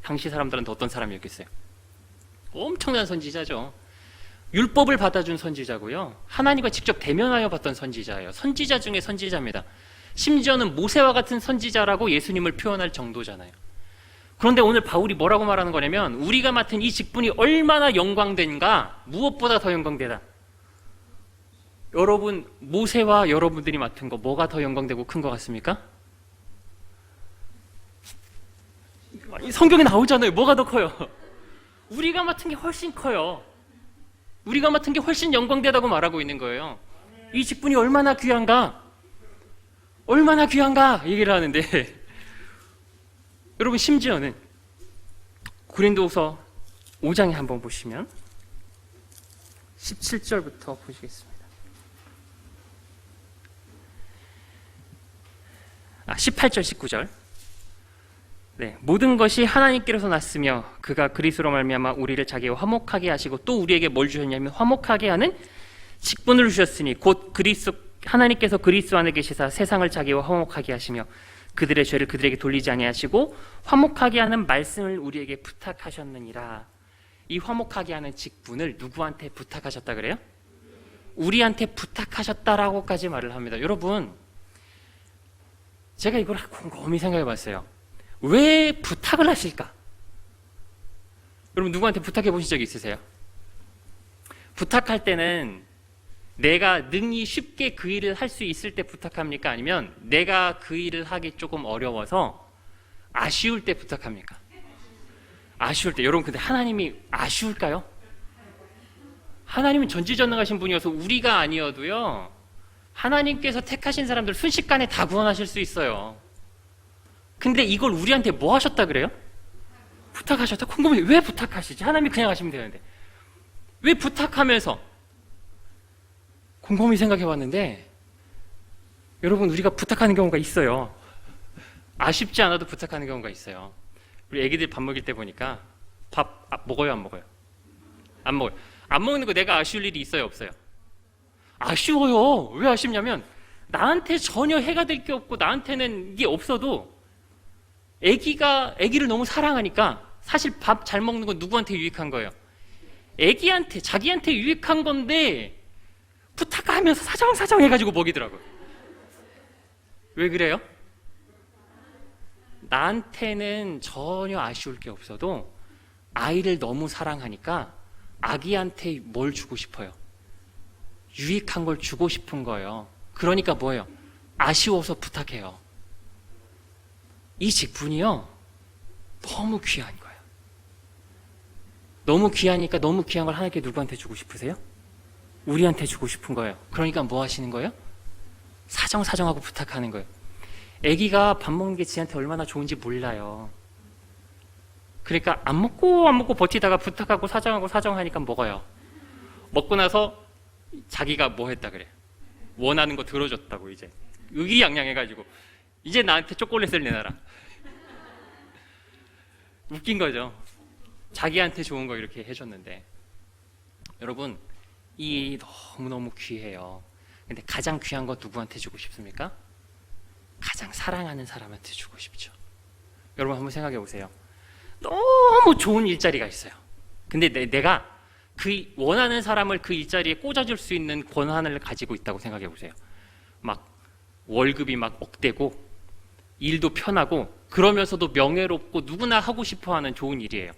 당시 사람들한테 어떤 사람이었겠어요? 엄청난 선지자죠. 율법을 받아준 선지자고요. 하나님과 직접 대면하여 봤던 선지자예요. 선지자 중에 선지자입니다. 심지어는 모세와 같은 선지자라고 예수님을 표현할 정도잖아요. 그런데 오늘 바울이 뭐라고 말하는 거냐면 우리가 맡은 이 직분이 얼마나 영광된가, 무엇보다 더 영광되다. 여러분, 모세와 여러분들이 맡은 거 뭐가 더 영광되고 큰 것 같습니까? 성경에 나오잖아요. 뭐가 더 커요? 우리가 맡은 게 훨씬 커요. 우리가 맡은 게 훨씬 영광되다고 말하고 있는 거예요. 이 직분이 얼마나 귀한가? 얼마나 귀한가? 얘기를 하는데 여러분, 심지어는 고린도후서 5장에 한번 보시면 17절부터 보시겠습니다. 18절 19절. 네, 모든 것이 하나님께로서 났으며 그가 그리스도로 말미암아 우리를 자기와 화목하게 하시고 또 우리에게 뭘 주셨냐면 화목하게 하는 직분을 주셨으니 곧 하나님께서 그리스도 안에 계시사 세상을 자기와 화목하게 하시며 그들의 죄를 그들에게 돌리지 아니하시고 화목하게 하는 말씀을 우리에게 부탁하셨느니라. 이 화목하게 하는 직분을 누구한테 부탁하셨다 그래요? 우리한테 부탁하셨다라고까지 말을 합니다. 여러분, 제가 이걸 곰곰이 생각해 봤어요. 왜 부탁을 하실까? 여러분, 누구한테 부탁해 보신 적 있으세요? 부탁할 때는 내가 능히 쉽게 그 일을 할 수 있을 때 부탁합니까? 아니면 내가 그 일을 하기 조금 어려워서 아쉬울 때 부탁합니까? 아쉬울 때. 여러분, 근데 하나님이 아쉬울까요? 하나님은 전지전능하신 분이어서 우리가 아니어도요, 하나님께서 택하신 사람들 순식간에 다 구원하실 수 있어요. 근데 이걸 우리한테 뭐 하셨다 그래요? 부탁하셨다? 궁금해. 왜 부탁하시지? 하나님이 그냥 하시면 되는데 왜 부탁하면서? 곰곰이 생각해 봤는데 여러분, 우리가 부탁하는 경우가 있어요. 아쉽지 않아도 부탁하는 경우가 있어요. 우리 애기들 밥 먹일 때 보니까 밥 먹어요, 안 먹어요? 안 먹어요. 안 먹는 거 내가 아쉬울 일이 있어요, 없어요? 아쉬워요. 왜 아쉽냐면 나한테 전혀 해가 될 게 없고 나한테는 이게 없어도 애기를 너무 사랑하니까 사실 밥 잘 먹는 건 누구한테 유익한 거예요? 애기한테, 자기한테 유익한 건데 부탁하면서 사정사정 해가지고 먹이더라고요. 왜 그래요? 나한테는 전혀 아쉬울 게 없어도 아이를 너무 사랑하니까 아기한테 뭘 주고 싶어요? 유익한 걸 주고 싶은 거예요. 그러니까 뭐예요? 아쉬워서 부탁해요. 이 직분이요, 너무 귀한 거예요. 너무 귀하니까 너무 귀한 걸 하나님께 누구한테 주고 싶으세요? 우리한테 주고 싶은 거예요. 그러니까 뭐 하시는 거예요? 사정사정하고 부탁하는 거예요. 아기가 밥 먹는 게 지한테 얼마나 좋은지 몰라요. 그러니까 안 먹고 버티다가 부탁하고 사정하고 사정하니까 먹어요. 먹고 나서 자기가 뭐 했다 그래? 원하는 거 들어줬다고 이제 의기양양해가지고 이제 나한테 초콜릿을 내놔라. 웃긴 거죠. 자기한테 좋은 거 이렇게 해줬는데. 여러분, 이 너무너무 귀해요. 근데 가장 귀한 거 누구한테 주고 싶습니까? 가장 사랑하는 사람한테 주고 싶죠. 여러분 한번 생각해 보세요. 너무 좋은 일자리가 있어요. 근데 내가 그 원하는 사람을 그 일자리에 꽂아줄 수 있는 권한을 가지고 있다고 생각해 보세요. 막 월급이 막 억대고 일도 편하고 그러면서도 명예롭고 누구나 하고 싶어하는 좋은 일이에요.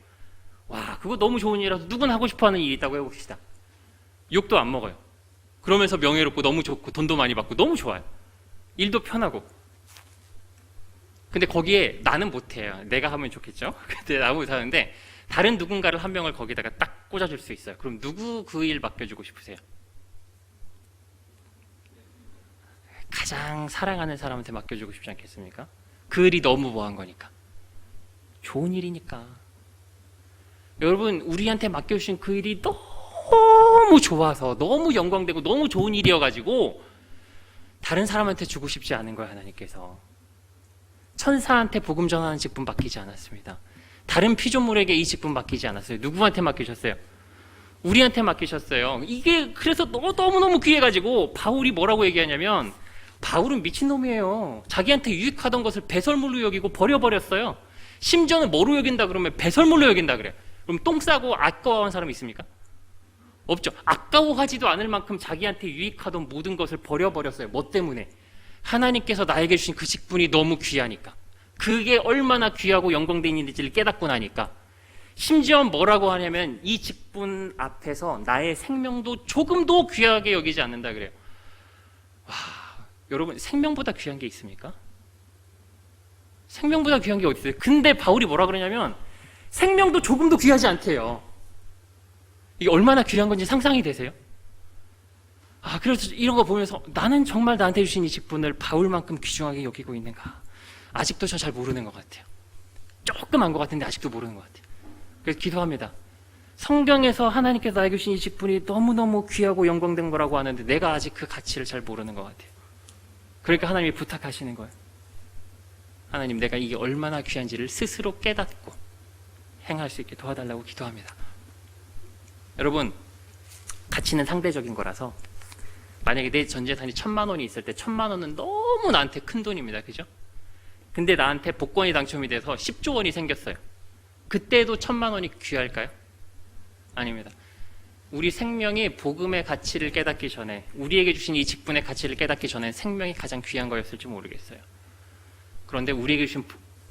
와, 그거 너무 좋은 일이라서 누구나 하고 싶어하는 일이 있다고 해봅시다. 욕도 안 먹어요. 그러면서 명예롭고 너무 좋고 돈도 많이 받고 너무 좋아요. 일도 편하고. 근데 거기에 나는 못해요. 내가 하면 좋겠죠. 근데 나는 못하는데 다른 누군가를 한 명을 거기다가 딱 꽂아줄 수 있어요. 그럼 누구 그 일 맡겨주고 싶으세요? 가장 사랑하는 사람한테 맡겨주고 싶지 않겠습니까? 그 일이 너무 뭐한 거니까. 좋은 일이니까. 여러분, 우리한테 맡겨주신 그 일이 너무 좋아서 너무 영광되고 너무 좋은 일이어가지고 다른 사람한테 주고 싶지 않은 거예요. 하나님께서 천사한테 복음 전하는 직분 맡기지 않았습니다. 다른 피조물에게 이 직분 맡기지 않았어요. 누구한테 맡기셨어요? 우리한테 맡기셨어요. 이게 그래서 너무너무 귀해가지고 바울이 뭐라고 얘기하냐면, 바울은 미친놈이에요. 자기한테 유익하던 것을 배설물로 여기고 버려버렸어요. 심지어는 뭐로 여긴다 그러면 배설물로 여긴다 그래요. 그럼 똥 싸고 아까워한 사람이 있습니까? 없죠. 아까워하지도 않을 만큼 자기한테 유익하던 모든 것을 버려버렸어요. 뭐 때문에? 하나님께서 나에게 주신 그 직분이 너무 귀하니까. 그게 얼마나 귀하고 영광된 일인지를 깨닫고 나니까. 심지어 뭐라고 하냐면 이 직분 앞에서 나의 생명도 조금도 귀하게 여기지 않는다 그래요. 와, 여러분, 생명보다 귀한 게 있습니까? 생명보다 귀한 게 어디 있어요? 근데 바울이 뭐라 그러냐면 생명도 조금도 귀하지 않대요. 이게 얼마나 귀한 건지 상상이 되세요? 그래서 이런 거 보면서 나는 정말 나한테 주신 이 직분을 바울만큼 귀중하게 여기고 있는가? 아직도 저 잘 모르는 것 같아요. 조금 안 것 같은데 아직도 모르는 것 같아요. 그래서 기도합니다. 성경에서 하나님께서 나에게 주신 이 직분이 너무너무 귀하고 영광된 거라고 하는데 내가 아직 그 가치를 잘 모르는 것 같아요. 그러니까 하나님이 부탁하시는 거예요. 하나님, 내가 이게 얼마나 귀한지를 스스로 깨닫고 행할 수 있게 도와달라고 기도합니다. 여러분, 가치는 상대적인 거라서 만약에 내 전 재산이 1,000만 원이 있을 때 1,000만 원은 너무 나한테 큰 돈입니다. 그죠? 근데 나한테 복권이 당첨이 돼서 10조 원이 생겼어요. 그때도 1,000만 원이 귀할까요? 아닙니다. 우리 생명이 복음의 가치를 깨닫기 전에, 우리에게 주신 이 직분의 가치를 깨닫기 전에 생명이 가장 귀한 거였을지 모르겠어요. 그런데 우리에게 주신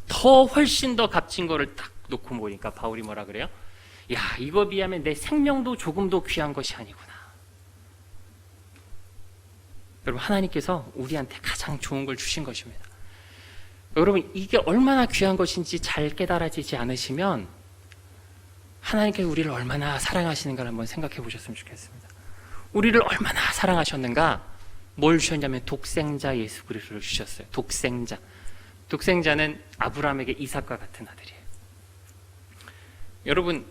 더 훨씬 더 값진 거를 딱 놓고 보니까 바울이 뭐라 그래요? 야, 이거 비하면 내 생명도 조금도 귀한 것이 아니구나. 여러분, 하나님께서 우리한테 가장 좋은 걸 주신 것입니다. 여러분, 이게 얼마나 귀한 것인지 잘 깨달아지지 않으시면 하나님께서 우리를 얼마나 사랑하시는가를 한번 생각해 보셨으면 좋겠습니다. 우리를 얼마나 사랑하셨는가? 뭘 주셨냐면 독생자 예수 그리스도를 주셨어요. 독생자. 독생자는 아브라함에게 이삭과 같은 아들이에요. 여러분,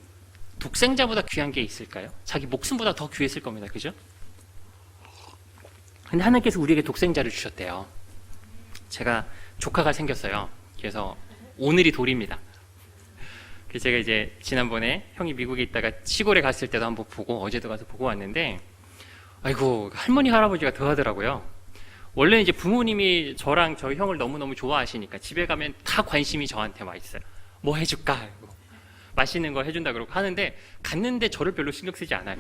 독생자보다 귀한 게 있을까요? 자기 목숨보다 더 귀했을 겁니다. 그죠? 근데 하나님께서 우리에게 독생자를 주셨대요. 제가 조카가 생겼어요. 그래서 오늘이 돌입니다. 그래서 제가 이제 지난번에 형이 미국에 있다가 시골에 갔을 때도 한번 보고 어제도 가서 보고 왔는데, 아이고, 할머니 할아버지가 더 하더라고요. 원래 이제 부모님이 저랑 저희 형을 너무너무 좋아하시니까 집에 가면 다 관심이 저한테 와 있어요. 뭐 해줄까? 맛있는 거 해준다 그러고 하는데, 갔는데 저를 별로 신경 쓰지 않아요.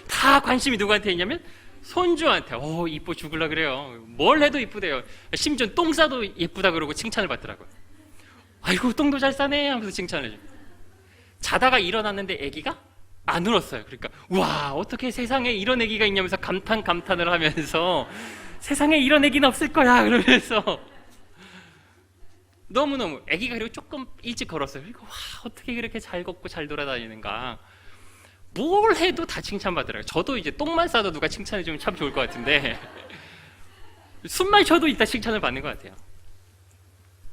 다 관심이 누구한테 있냐면 손주한테. 이뻐 죽을라 그래요. 뭘 해도 이쁘대요. 심지어 똥 싸도 예쁘다 그러고 칭찬을 받더라고요. 아이고, 똥도 잘 싸네 하면서 칭찬을 해요. 자다가 일어났는데 아기가 안 울었어요. 그러니까 와, 어떻게 세상에 이런 아기가 있냐면서 감탄을 하면서 세상에 이런 아기는 없을 거야 그러면서 너무너무 아기가 그리고 조금 일찍 걸었어요. 그리고 와, 어떻게 그렇게 잘 걷고 잘 돌아다니는가. 뭘 해도 다 칭찬받더라고요. 저도 이제 똥만 싸도 누가 칭찬해주면 참 좋을 것 같은데 숨만 쉬어도 이따 칭찬을 받는 것 같아요.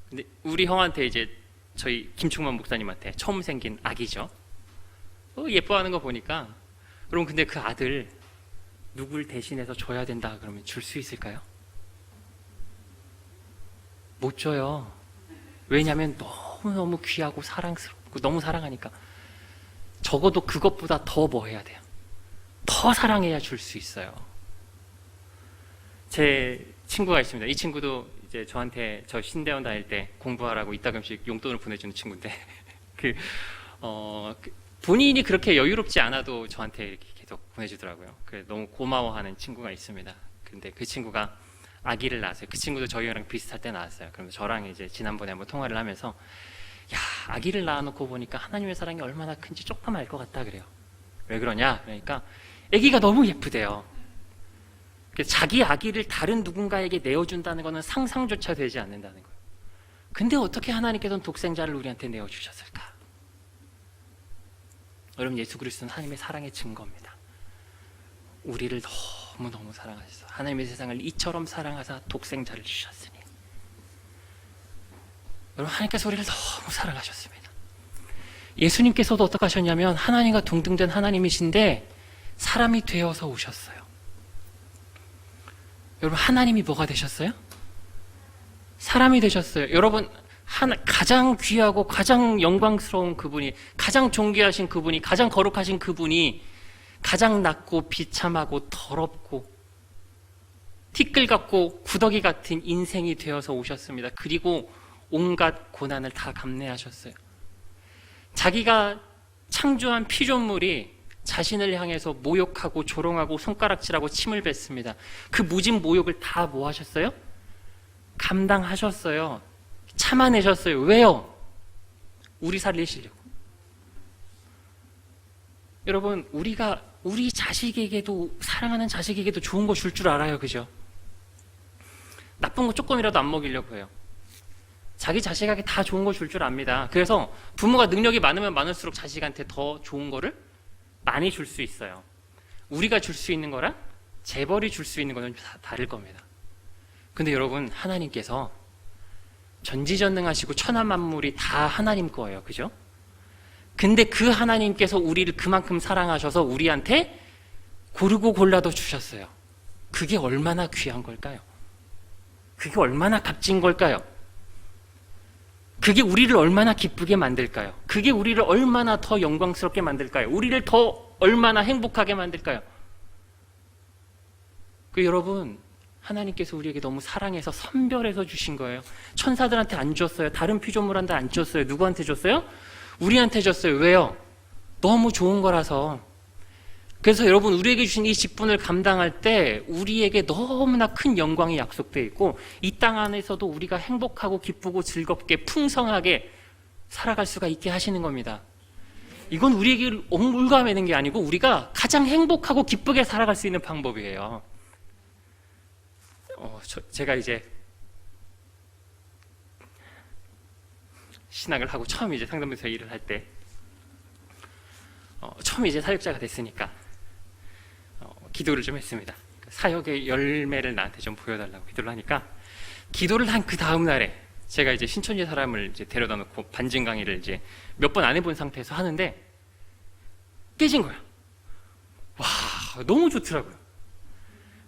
근데 우리 형한테 이제 저희 김충만 목사님한테 처음 생긴 아기죠. 예뻐하는 거 보니까, 여러분, 근데 그 아들 누굴 대신해서 줘야 된다 그러면 줄 수 있을까요? 못 줘요. 왜냐하면 너무너무 귀하고 사랑스럽고 너무 사랑하니까. 적어도 그것보다 더 뭐 해야 돼요? 더 사랑해야 줄 수 있어요. 제 친구가 있습니다. 이 친구도 이제 저한테 저 신대원 다닐 때 공부하라고 이따금씩 용돈을 보내주는 친구인데 본인이 그렇게 여유롭지 않아도 저한테 이렇게 계속 보내주더라고요. 너무 고마워하는 친구가 있습니다. 근데 그 친구가 아기를 낳았어요. 그 친구도 저희랑 비슷할 때 낳았어요. 그러면서 저랑 이제 지난번에 한번 통화를 하면서, 야, 아기를 낳아놓고 보니까 하나님의 사랑이 얼마나 큰지 조금 알 것 같다 그래요. 왜 그러냐? 그러니까 아기가 너무 예쁘대요. 자기 아기를 다른 누군가에게 내어준다는 것은 상상조차 되지 않는다는 거예요. 근데 어떻게 하나님께서는 독생자를 우리한테 내어주셨을까? 여러분, 예수 그리스도는 하나님의 사랑의 증거입니다. 우리를 너무너무 사랑하셔서 하나님의 세상을 이처럼 사랑하사 독생자를 주셨으니, 여러분, 하나님께서 우리를 너무 사랑하셨습니다. 예수님께서도 어떻게 하셨냐면 하나님과 동등된 하나님이신데 사람이 되어서 오셨어요. 여러분, 하나님이 뭐가 되셨어요? 사람이 되셨어요. 여러분, 가장 귀하고 가장 영광스러운 그분이, 가장 존귀하신 그분이, 가장 거룩하신 그분이 가장 낮고 비참하고 더럽고 티끌 같고 구더기 같은 인생이 되어서 오셨습니다. 그리고 온갖 고난을 다 감내하셨어요. 자기가 창조한 피조물이 자신을 향해서 모욕하고 조롱하고 손가락질하고 침을 뱉습니다. 그 무진 모욕을 다 뭐 하셨어요? 감당하셨어요. 참아내셨어요. 왜요? 우리 살리시려고. 여러분, 우리가 우리 자식에게도, 사랑하는 자식에게도 좋은 거 줄 줄 알아요. 그죠? 나쁜 거 조금이라도 안 먹이려고 해요. 자기 자식에게 다 좋은 거 줄 줄 압니다. 그래서 부모가 능력이 많으면 많을수록 자식한테 더 좋은 거를 많이 줄 수 있어요. 우리가 줄 수 있는 거랑 재벌이 줄 수 있는 거는 다 다를 겁니다. 근데 여러분, 하나님께서 전지전능하시고 천하 만물이 다 하나님 거예요. 그죠? 근데 그 하나님께서 우리를 그만큼 사랑하셔서 우리한테 고르고 골라도 주셨어요. 그게 얼마나 귀한 걸까요? 그게 얼마나 값진 걸까요? 그게 우리를 얼마나 기쁘게 만들까요? 그게 우리를 얼마나 더 영광스럽게 만들까요? 우리를 더 얼마나 행복하게 만들까요? 여러분, 하나님께서 우리에게 너무 사랑해서 선별해서 주신 거예요. 천사들한테 안 줬어요. 다른 피조물한테 안 줬어요. 누구한테 줬어요? 우리한테 줬어요. 왜요? 너무 좋은 거라서. 그래서 여러분, 우리에게 주신 이 직분을 감당할 때 우리에게 너무나 큰 영광이 약속되어 있고, 이 땅 안에서도 우리가 행복하고 기쁘고 즐겁게 풍성하게 살아갈 수가 있게 하시는 겁니다. 이건 우리에게 올가매는 게 아니고 우리가 가장 행복하고 기쁘게 살아갈 수 있는 방법이에요. 제가 이제 신학을 하고 처음 이제 상담부에서 일을 할 때, 처음 이제 사역자가 됐으니까 기도를 좀 했습니다. 사역의 열매를 나한테 좀 보여달라고 기도를 하니까, 기도를 한 그 다음 날에 제가 이제 신천지 사람을 이제 데려다 놓고 반증 강의를 이제 몇 번 안 해본 상태에서 하는데 깨진 거야. 와, 너무 좋더라고요.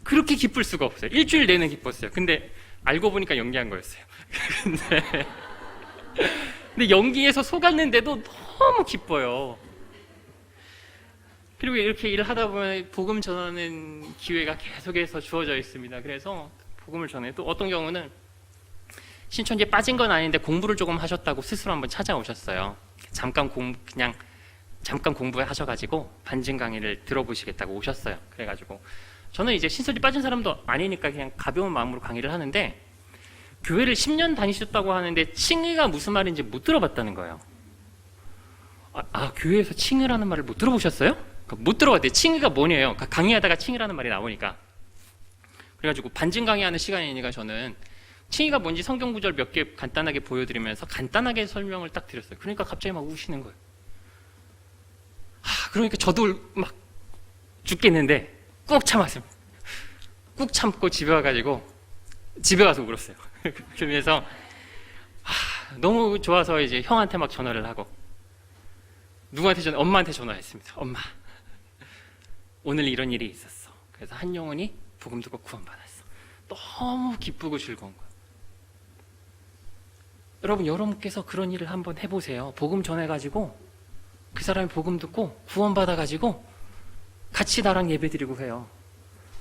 그렇게 기쁠 수가 없어요. 일주일 내내 기뻤어요. 근데 알고 보니까 연기한 거였어요. 근데 연기에서 속았는데도 너무 기뻐요. 그리고 이렇게 일을 하다 보면 복음 전하는 기회가 계속해서 주어져 있습니다. 그래서 복음을 전해. 또 어떤 경우는 신천지에 빠진 건 아닌데 공부를 조금 하셨다고 스스로 한번 찾아오셨어요. 잠깐 공부하셔가지고 반증 강의를 들어보시겠다고 오셨어요. 그래가지고 저는 이제 신천지 빠진 사람도 아니니까 그냥 가벼운 마음으로 강의를 하는데, 교회를 10년 다니셨다고 하는데 칭의가 무슨 말인지 못 들어봤다는 거예요. 교회에서 칭의라는 말을 못 들어보셨어요? 못 들어봤대요. 칭의가 뭐냐요? 강의하다가 칭의라는 말이 나오니까. 그래가지고 반증 강의하는 시간이니까 저는 칭의가 뭔지 성경 구절 몇 개 간단하게 보여드리면서 간단하게 설명을 딱 드렸어요. 그러니까 갑자기 막 우시는 거예요. 그러니까 저도 막 죽겠는데 꾹 참았습니다. 꾹 참고 집에 가서 울었어요. 그러면서 너무 좋아서 이제 형한테 막 전화를 하고, 엄마한테 전화했습니다. 엄마, 오늘 이런 일이 있었어. 그래서 한 영혼이 복음 듣고 구원받았어. 너무 기쁘고 즐거운 거예요. 여러분께서 그런 일을 한번 해보세요. 복음 전해가지고 그 사람이 복음 듣고 구원받아가지고 같이 나랑 예배드리고 해요.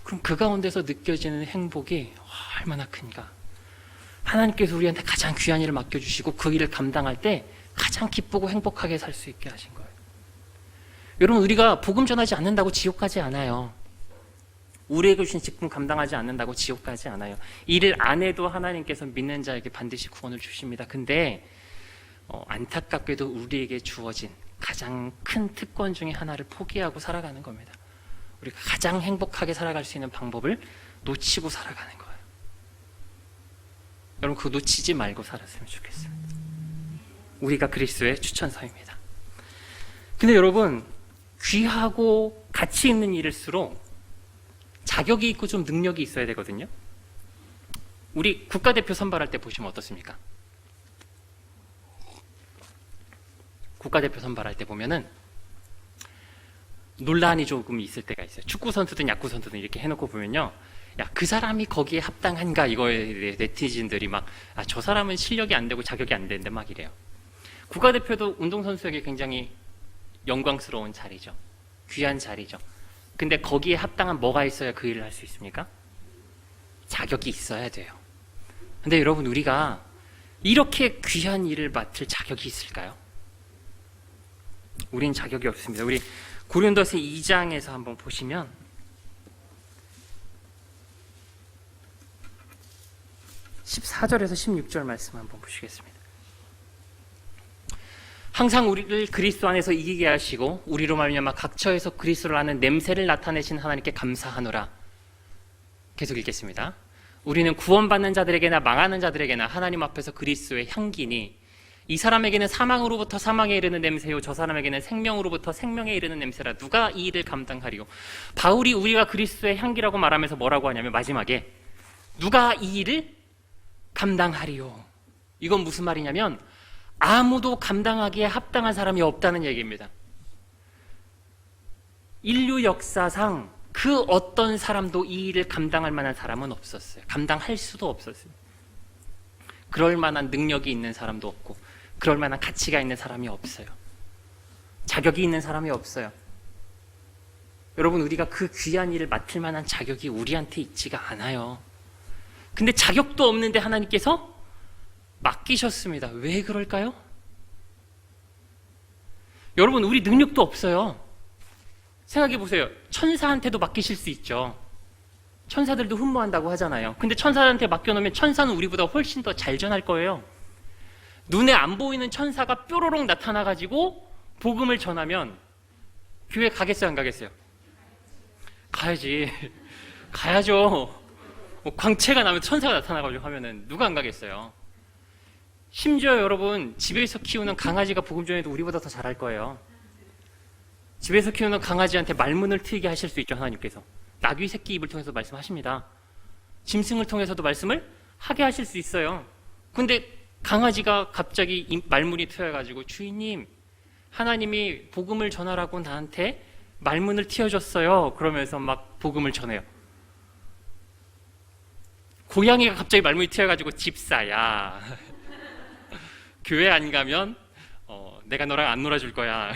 그럼 그 가운데서 느껴지는 행복이 얼마나 큰가. 하나님께서 우리한테 가장 귀한 일을 맡겨주시고 그 일을 감당할 때 가장 기쁘고 행복하게 살 수 있게 하신 거예요. 여러분, 우리가 복음 전하지 않는다고 지옥 가지 않아요. 우리에게 주신 직분 감당하지 않는다고 지옥 가지 않아요. 일을 안 해도 하나님께서 믿는 자에게 반드시 구원을 주십니다. 근데 안타깝게도 우리에게 주어진 가장 큰 특권 중에 하나를 포기하고 살아가는 겁니다. 우리가 가장 행복하게 살아갈 수 있는 방법을 놓치고 살아가는 거예요. 여러분 그거 놓치지 말고 살았으면 좋겠습니다. 우리가 그리스도의 추천서입니다. 근데 여러분 귀하고 가치 있는 일일수록 자격이 있고 좀 능력이 있어야 되거든요. 우리 국가대표 선발할 때 보시면 어떻습니까? 국가대표 선발할 때 보면은 논란이 조금 있을 때가 있어요. 축구 선수든 야구 선수든 이렇게 해놓고 보면요, 야, 그 사람이 거기에 합당한가 이거에 대해 네티즌들이 막, 아, 저 사람은 실력이 안 되고 자격이 안 되는데 막 이래요. 국가대표도 운동선수에게 굉장히 영광스러운 자리죠. 귀한 자리죠. 근데 거기에 합당한 뭐가 있어야 그 일을 할 수 있습니까? 자격이 있어야 돼요. 근데 여러분 우리가 이렇게 귀한 일을 맡을 자격이 있을까요? 우린 자격이 없습니다. 우리 고린도서 2장에서 한번 보시면 (14절에서 16절) 말씀 한번 보시겠습니다. 항상 우리를 그리스도 안에서 이기게 하시고 우리로 말미암아 각처에서 그리스도를 아는 냄새를 나타내신 하나님께 감사하노라. 계속 읽겠습니다. 우리는 구원받는 자들에게나 망하는 자들에게나 하나님 앞에서 그리스도의 향기니 이 사람에게는 사망으로부터 사망에 이르는 냄새요 저 사람에게는 생명으로부터 생명에 이르는 냄새라. 누가 이 일을 감당하리요? 바울이 우리가 그리스도의 향기라고 말하면서 뭐라고 하냐면 마지막에 누가 이 일을 감당하리요? 이건 무슨 말이냐면 아무도 감당하기에 합당한 사람이 없다는 얘기입니다. 인류 역사상 그 어떤 사람도 이 일을 감당할 만한 사람은 없었어요. 감당할 수도 없었어요. 그럴 만한 능력이 있는 사람도 없고 그럴 만한 가치가 있는 사람이 없어요. 자격이 있는 사람이 없어요. 여러분 우리가 그 귀한 일을 맡을 만한 자격이 우리한테 있지가 않아요. 근데 자격도 없는데 하나님께서 맡기셨습니다. 왜 그럴까요? 여러분 우리 능력도 없어요. 생각해 보세요. 천사한테도 맡기실 수 있죠. 천사들도 흠모한다고 하잖아요. 근데 천사한테 맡겨놓으면 천사는 우리보다 훨씬 더 잘 전할 거예요. 눈에 안 보이는 천사가 뾰로롱 나타나가지고 복음을 전하면 교회 가겠어요 안 가겠어요? 가야지. 가야죠. 광채가 나면 천사가 나타나가지고 하면은 누가 안 가겠어요? 심지어 여러분 집에서 키우는 강아지가 복음 전해도 우리보다 더 잘할 거예요. 집에서 키우는 강아지한테 말문을 트이게 하실 수 있죠. 하나님께서 나귀 새끼 입을 통해서 말씀하십니다. 짐승을 통해서도 말씀을 하게 하실 수 있어요. 근데 강아지가 갑자기 말문이 트여가지고 주인님 하나님이 복음을 전하라고 나한테 말문을 트여줬어요. 그러면서 막 복음을 전해요. 고양이가 갑자기 말문이 트여가지고 집사야 교회 안 가면 내가 너랑 안 놀아줄 거야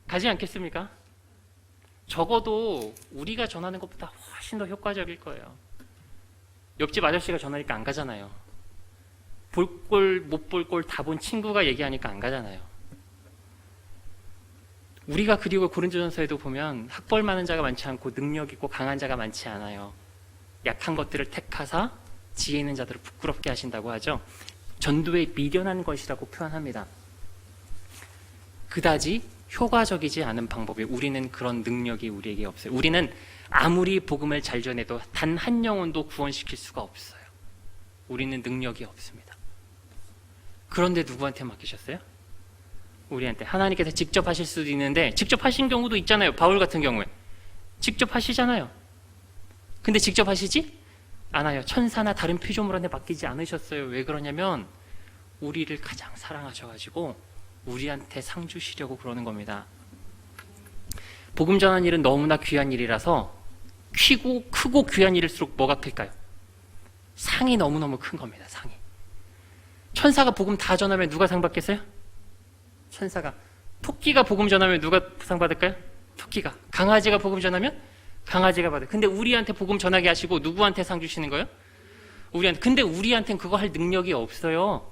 가지 않겠습니까? 적어도 우리가 전하는 것보다 훨씬 더 효과적일 거예요. 옆집 아저씨가 전하니까 안 가잖아요. 볼 꼴 못 볼 꼴 다 본 친구가 얘기하니까 안 가잖아요. 우리가 그리고 고린도전서에도 보면 학벌 많은 자가 많지 않고 능력 있고 강한 자가 많지 않아요. 약한 것들을 택하사 지혜 있는 자들을 부끄럽게 하신다고 하죠. 전도에 미련한 것이라고 표현합니다. 그다지 효과적이지 않은 방법이 우리는 그런 능력이 우리에게 없어요. 우리는 아무리 복음을 잘 전해도 단 한 영혼도 구원시킬 수가 없어요. 우리는 능력이 없습니다. 그런데 누구한테 맡기셨어요? 우리한테. 하나님께서 직접 하실 수도 있는데 직접 하신 경우도 있잖아요. 바울 같은 경우에 직접 하시잖아요. 근데 직접 하시지 않아요. 천사나 다른 피조물한테 맡기지 않으셨어요. 왜 그러냐면 우리를 가장 사랑하셔가지고 우리한테 상 주시려고 그러는 겁니다. 복음 전하는 일은 너무나 귀한 일이라서 크고 귀한 일일수록 뭐가 클까요? 상이 너무너무 큰 겁니다. 상이. 천사가 복음 다 전하면 누가 상 받겠어요? 천사가. 토끼가 복음 전하면 누가 상 받을까요? 토끼가. 강아지가 복음 전하면 강아지가 받아요. 근데 우리한테 복음 전하게 하시고 누구한테 상 주시는 거예요? 우리한테. 근데 우리한테는 그거 할 능력이 없어요.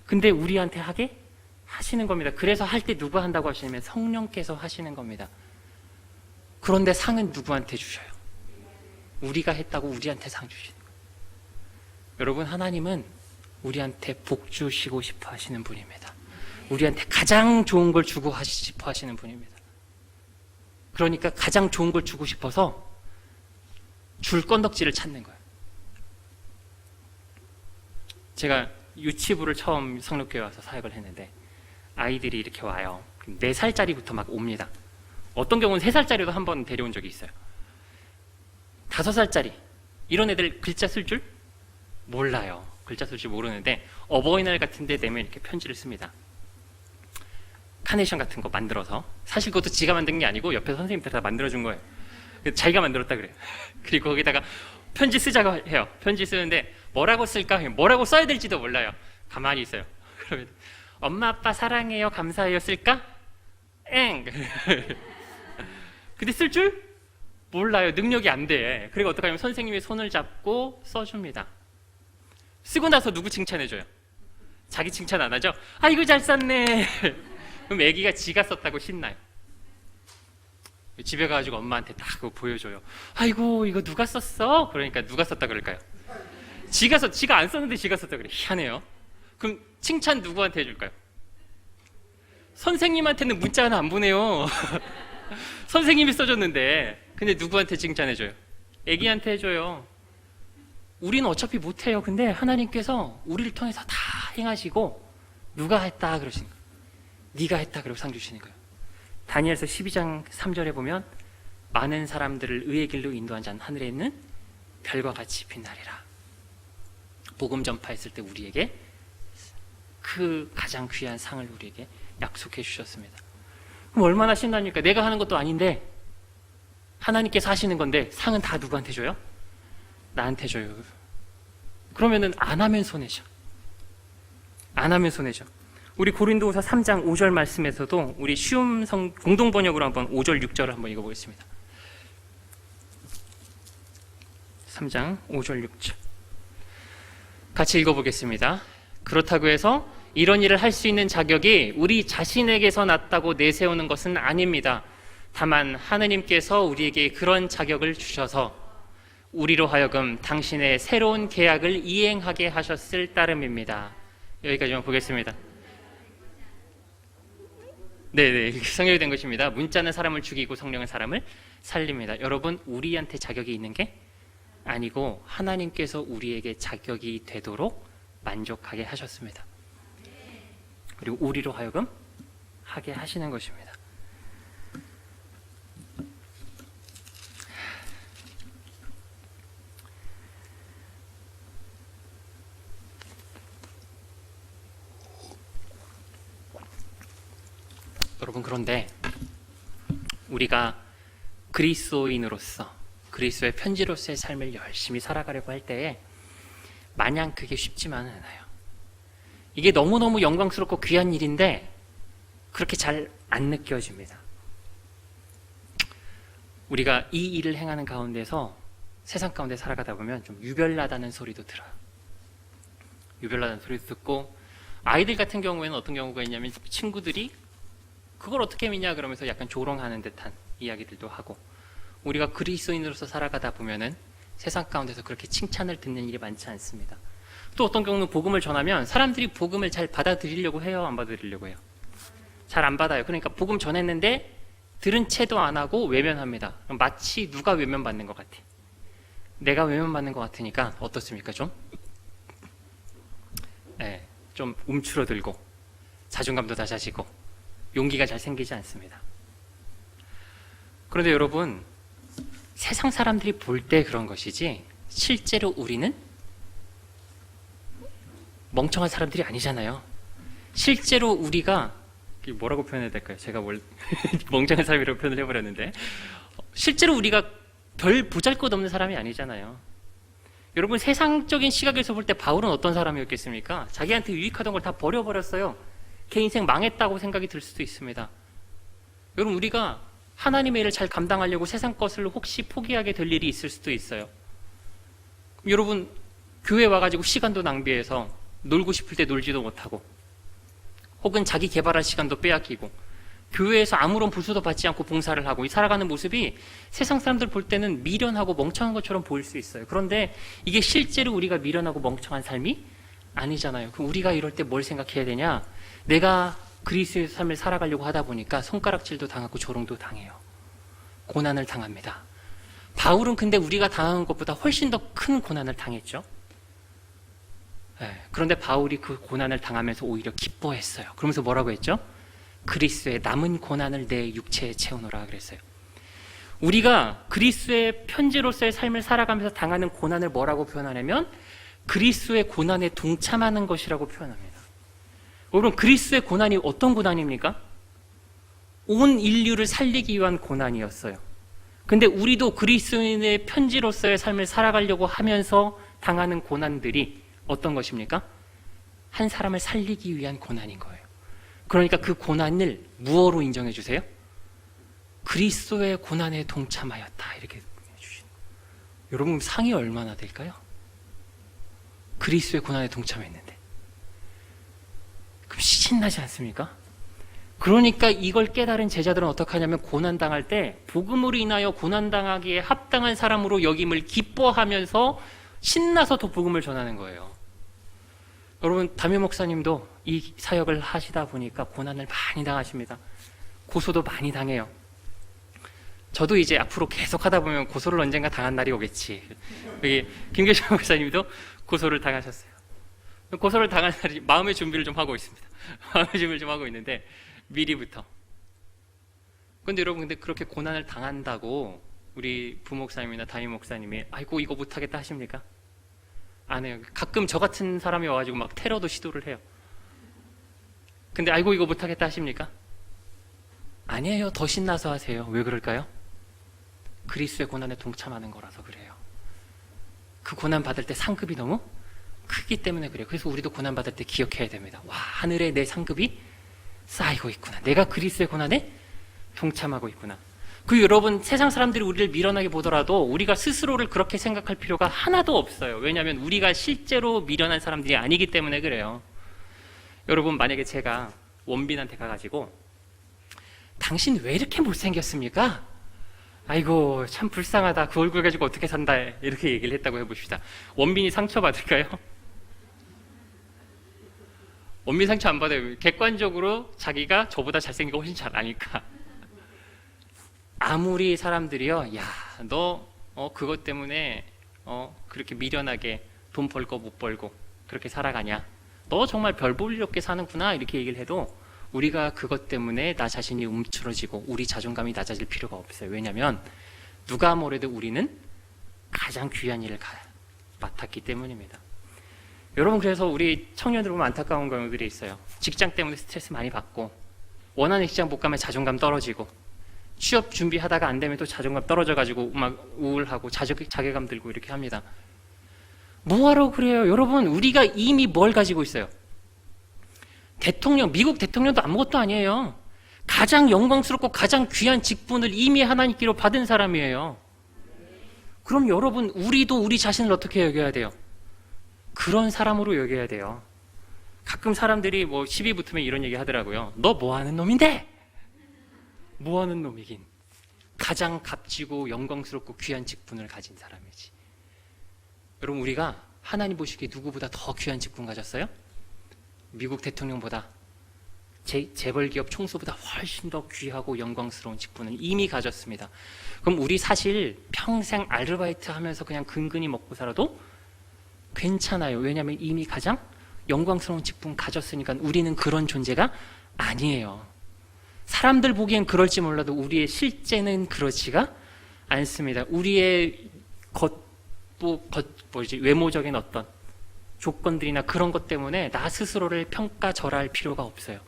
근데 우리한테 하게 하시는 겁니다. 그래서 할 때 누가 한다고 하시냐면 성령께서 하시는 겁니다. 그런데 상은 누구한테 주셔요? 우리가 했다고 우리한테 상 주시는 거예요. 여러분 하나님은 우리한테 복 주시고 싶어 하시는 분입니다. 우리한테 가장 좋은 걸 주고 싶어 하시는 분입니다. 그러니까 가장 좋은 걸 주고 싶어서 줄 건덕지를 찾는 거예요. 제가 유치부를 처음 성록교회 와서 사역을 했는데 아이들이 이렇게 와요. 4살짜리부터 막 옵니다. 어떤 경우는 3살짜리도 한 번 데려온 적이 있어요. 5살짜리 이런 애들 글자 쓸 줄 몰라요. 글자 쓸 줄 모르는데 어버이날 같은 데 되면 이렇게 편지를 씁니다. 카네이션 같은 거 만들어서, 사실 그것도 지가 만든 게 아니고 옆에 선생님들 다 만들어준 거예요. 자기가 만들었다 그래요. 그리고 거기다가 편지 쓰자고 해요. 편지 쓰는데 뭐라고 쓸까? 뭐라고 써야 될지도 몰라요. 가만히 있어요. 그러면 엄마 아빠 사랑해요 감사해요 쓸까? 엥. 근데 쓸 줄 몰라요. 능력이 안 돼. 그리고 어떡하냐면 선생님이 손을 잡고 써줍니다. 쓰고 나서 누구 칭찬해줘요? 자기 칭찬 안 하죠? 아이고 잘 썼네. 그럼 애기가 지가 썼다고 신나요. 집에 가가지고 엄마한테 딱 그거 보여줘요. 아이고 이거 누가 썼어? 그러니까 누가 썼다 그럴까요? 지가 안 썼는데 지가 썼다 그래. 희한해요. 그럼 칭찬 누구한테 해줄까요? 선생님한테는 문자 하나 안 보내요. 선생님이 써줬는데. 근데 누구한테 칭찬해줘요? 애기한테 해줘요. 우리는 어차피 못해요. 근데 하나님께서 우리를 통해서 다 행하시고 누가 했다 그러시는 거예요. 네가 했다 그러고 상 주시는 거예요. 다니엘서 12장 3절에 보면 많은 사람들을 의의 길로 인도한 자는 하늘에 있는 별과 같이 빛나리라. 복음 전파했을 때 우리에게 그 가장 귀한 상을 우리에게 약속해 주셨습니다. 그럼 얼마나 신나니까. 내가 하는 것도 아닌데 하나님께서 하시는 건데 상은 다 누구한테 줘요? 나한테 줘요. 그러면은 안 하면 손해죠. 안 하면 손해죠. 우리 고린도후서 3장 5절 말씀에서도 우리 쉬움 공동 번역으로 한번 5절 6절을 한번 읽어보겠습니다. 3장 5절 6절 같이 읽어보겠습니다. 그렇다고 해서 이런 일을 할 수 있는 자격이 우리 자신에게서 났다고 내세우는 것은 아닙니다. 다만 하느님께서 우리에게 그런 자격을 주셔서 우리로 하여금 당신의 새로운 계약을 이행하게 하셨을 따름입니다. 여기까지만 보겠습니다. 네네, 성경이 된 것입니다. 문자는 사람을 죽이고 성령은 사람을 살립니다. 여러분, 우리한테 자격이 있는 게 아니고 하나님께서 우리에게 자격이 되도록 만족하게 하셨습니다. 그리고 우리로 하여금 하게 하시는 것입니다. 여러분, 그런데 우리가 그리스도인으로서 그리스도의 편지로서의 삶을 열심히 살아가려고 할 때에 마냥 그게 쉽지만은 않아요. 이게 너무너무 영광스럽고 귀한 일인데 그렇게 잘 안 느껴집니다. 우리가 이 일을 행하는 가운데서 세상 가운데 살아가다 보면 좀 유별나다는 소리도 들어요. 유별나다는 소리도 듣고, 아이들 같은 경우에는 어떤 경우가 있냐면 친구들이 그걸 어떻게 믿냐 그러면서 약간 조롱하는 듯한 이야기들도 하고, 우리가 그리스도인으로서 살아가다 보면은 세상 가운데서 그렇게 칭찬을 듣는 일이 많지 않습니다. 또 어떤 경우는 복음을 전하면 사람들이 복음을 잘 받아들이려고 해요? 안 받아들이려고 해요? 잘 안 받아요. 그러니까 복음 전했는데 들은 채도 안 하고 외면합니다. 그럼 마치 누가 외면받는 것 같아. 내가 외면받는 것 같으니까 어떻습니까? 좀 움츠러들고 자존감도 낮아지고 용기가 잘 생기지 않습니다. 그런데 여러분, 세상 사람들이 볼 때 그런 것이지 실제로 우리는 멍청한 사람들이 아니잖아요. 실제로 우리가 뭐라고 표현해야 될까요? 제가 멍청한 사람이라고 표현을 해버렸는데, 실제로 우리가 별 보잘것없는 사람이 아니잖아요. 여러분, 세상적인 시각에서 볼 때 바울은 어떤 사람이었겠습니까? 자기한테 유익하던 걸 다 버려버렸어요. 걔 인생 망했다고 생각이 들 수도 있습니다. 여러분, 우리가 하나님의 일을 잘 감당하려고 세상 것을 혹시 포기하게 될 일이 있을 수도 있어요. 여러분, 교회 와가지고 시간도 낭비해서 놀고 싶을 때 놀지도 못하고, 혹은 자기 개발할 시간도 빼앗기고, 교회에서 아무런 부수도 받지 않고 봉사를 하고 살아가는 모습이 세상 사람들 볼 때는 미련하고 멍청한 것처럼 보일 수 있어요. 그런데 이게 실제로 우리가 미련하고 멍청한 삶이 아니잖아요. 그럼 우리가 이럴 때 뭘 생각해야 되냐? 내가 그리스도의 삶을 살아가려고 하다 보니까 손가락질도 당하고 조롱도 당해요. 고난을 당합니다. 바울은 근데 우리가 당한 것보다 훨씬 더 큰 고난을 당했죠. 그런데 바울이 그 고난을 당하면서 오히려 기뻐했어요. 그러면서 뭐라고 했죠? 그리스도의 남은 고난을 내 육체에 채우노라 그랬어요. 우리가 그리스도의 편지로서의 삶을 살아가면서 당하는 고난을 뭐라고 표현하냐면 그리스도의 고난에 동참하는 것이라고 표현합니다. 여러분, 그리스도의 고난이 어떤 고난입니까? 온 인류를 살리기 위한 고난이었어요. 근데 우리도 그리스도인의 편지로서의 삶을 살아가려고 하면서 당하는 고난들이 어떤 것입니까? 한 사람을 살리기 위한 고난인 거예요. 그러니까 그 고난을 무엇으로 인정해 주세요? 그리스도의 고난에 동참하였다, 이렇게 해주시는 거예요. 여러분, 상이 얼마나 될까요? 그리스도의 고난에 동참했는데. 그럼 신나지 않습니까? 그러니까 이걸 깨달은 제자들은 어떻게 하냐면 고난당할 때 복음으로 인하여 고난당하기에 합당한 사람으로 여김을 기뻐하면서 신나서 더 복음을 전하는 거예요. 여러분, 담임 목사님도 이 사역을 하시다 보니까 고난을 많이 당하십니다. 고소도 많이 당해요. 저도 이제 앞으로 계속 하다 보면 고소를 언젠가 당한 날이 오겠지. 여기 김계철 목사님도 고소를 당하셨어요. 고소를 당할 날이 마음의 준비를 좀 하고 있습니다. 마음의 준비를 좀 하고 있는데 미리부터. 근데 여러분, 근데 그렇게 고난을 당한다고 우리 부목사님이나 담임 목사님이 아이고 이거 못하겠다 하십니까? 안 해요. 가끔 저 같은 사람이 와가지고 막 테러도 시도를 해요. 근데 아이고 이거 못하겠다 하십니까? 아니에요. 더 신나서 하세요. 왜 그럴까요? 그리스도의 고난에 동참하는 거라서 그래요. 그 고난 받을 때 상급이 너무 크기 때문에 그래요. 그래서 우리도 고난 받을 때 기억해야 됩니다. 와, 하늘에 내 상급이 쌓이고 있구나. 내가 그리스도의 고난에 동참하고 있구나. 그 여러분, 세상 사람들이 우리를 미련하게 보더라도 우리가 스스로를 그렇게 생각할 필요가 하나도 없어요. 왜냐하면 우리가 실제로 미련한 사람들이 아니기 때문에 그래요. 여러분, 만약에 제가 원빈한테 가가지고 당신 왜 이렇게 못생겼습니까? 아이고 참 불쌍하다. 그 얼굴 가지고 어떻게 산다. 이렇게 얘기를 했다고 해봅시다. 원빈이 상처받을까요? 원빈 상처 안 받아요. 객관적으로 자기가 저보다 잘생기고 훨씬 잘 아니까. 아무리 사람들이요, 야, 너 그것 때문에 그렇게 미련하게 돈 벌 거 못 벌고 그렇게 살아가냐? 너 정말 별 볼 일 없게 사는구나. 이렇게 얘기를 해도 우리가 그것 때문에 나 자신이 움츠러지고 우리 자존감이 낮아질 필요가 없어요. 왜냐하면 누가 뭐래도 우리는 가장 귀한 일을 맡았기 때문입니다. 여러분, 그래서 우리 청년들 보면 안타까운 경우들이 있어요. 직장 때문에 스트레스 많이 받고 원하는 직장 못 가면 자존감 떨어지고 취업 준비하다가 안 되면 또 자존감 떨어져가지고 막 우울하고 자괴감 들고 이렇게 합니다. 뭐하러 그래요? 여러분, 우리가 이미 뭘 가지고 있어요? 대통령, 미국 대통령도 아무것도 아니에요. 가장 영광스럽고 가장 귀한 직분을 이미 하나님께로 받은 사람이에요. 그럼 여러분, 우리도 우리 자신을 어떻게 여겨야 돼요? 그런 사람으로 여겨야 돼요. 가끔 사람들이 뭐 시비 붙으면 이런 얘기 하더라고요. 너 뭐 하는 놈인데? 뭐 하는 놈이긴. 가장 값지고 영광스럽고 귀한 직분을 가진 사람이지. 여러분, 우리가 하나님 보시기에 누구보다 더 귀한 직분 가졌어요? 미국 대통령보다, 재벌기업 총수보다 훨씬 더 귀하고 영광스러운 직분을 이미 가졌습니다. 그럼 우리 사실 평생 아르바이트 하면서 그냥 근근히 먹고 살아도 괜찮아요. 왜냐하면 이미 가장 영광스러운 직분 가졌으니까. 우리는 그런 존재가 아니에요. 사람들 보기엔 그럴지 몰라도 우리의 실제는 그렇지가 않습니다. 우리의 외모적인 어떤 조건들이나 그런 것 때문에 나 스스로를 평가절하할 필요가 없어요.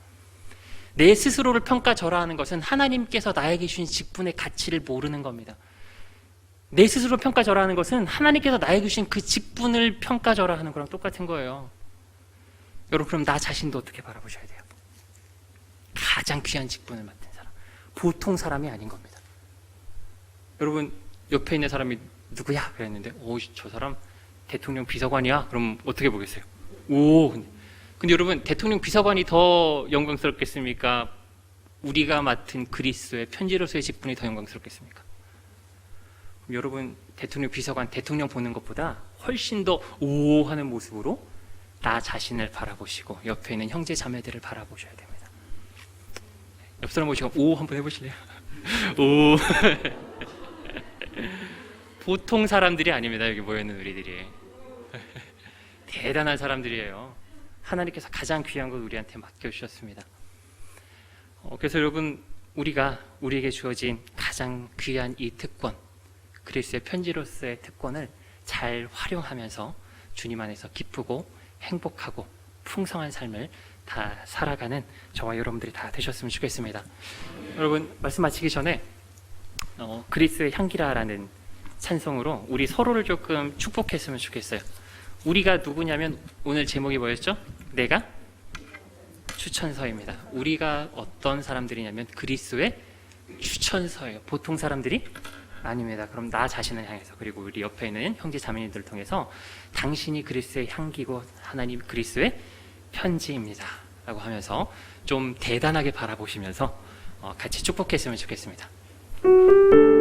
내 스스로를 평가절하하는 것은 하나님께서 나에게 주신 직분의 가치를 모르는 겁니다. 내 스스로 평가절하하는 것은 하나님께서 나에게 주신 그 직분을 평가절하하는 거랑 똑같은 거예요. 여러분, 그럼 나 자신도 어떻게 바라보셔야 돼요? 가장 귀한 직분을 맡은 사람, 보통 사람이 아닌 겁니다. 여러분, 옆에 있는 사람이 누구야? 그랬는데 저 사람 대통령 비서관이야? 그럼 어떻게 보겠어요? 근데 여러분, 대통령 비서관이 더 영광스럽겠습니까? 우리가 맡은 그리스도의 편지로서의 직분이 더 영광스럽겠습니까? 그럼 여러분, 대통령 비서관, 대통령 보는 것보다 훨씬 더 오 하는 모습으로 나 자신을 바라보시고 옆에 있는 형제 자매들을 바라보셔야 됩니다. 옆 사람 보시고 오 한번 해보실래요? 오. 보통 사람들이 아닙니다. 여기 모여있는 우리들이 대단한 사람들이에요. 하나님께서 가장 귀한 걸 우리한테 맡겨주셨습니다. 그래서 여러분, 우리에게 주어진 가장 귀한 이 특권, 그리스도의 편지로서의 특권을 잘 활용하면서 주님 안에서 기쁘고 행복하고 풍성한 삶을 다 살아가는 저와 여러분들이 다 되셨으면 좋겠습니다. 여러분, 말씀 마치기 전에 그리스도의 향기라라는 찬송으로 우리 서로를 조금 축복했으면 좋겠어요. 우리가 누구냐면 오늘 제목이 뭐였죠? 내가 추천서입니다. 우리가 어떤 사람들이냐면 그리스도의 추천서예요. 보통 사람들이 아닙니다. 그럼 나 자신을 향해서, 그리고 우리 옆에 있는 형제 자매님들을 통해서 당신이 그리스도의 향기고 하나님 그리스도의 편지입니다 라고 하면서 좀 대단하게 바라보시면서 같이 축복했으면 좋겠습니다.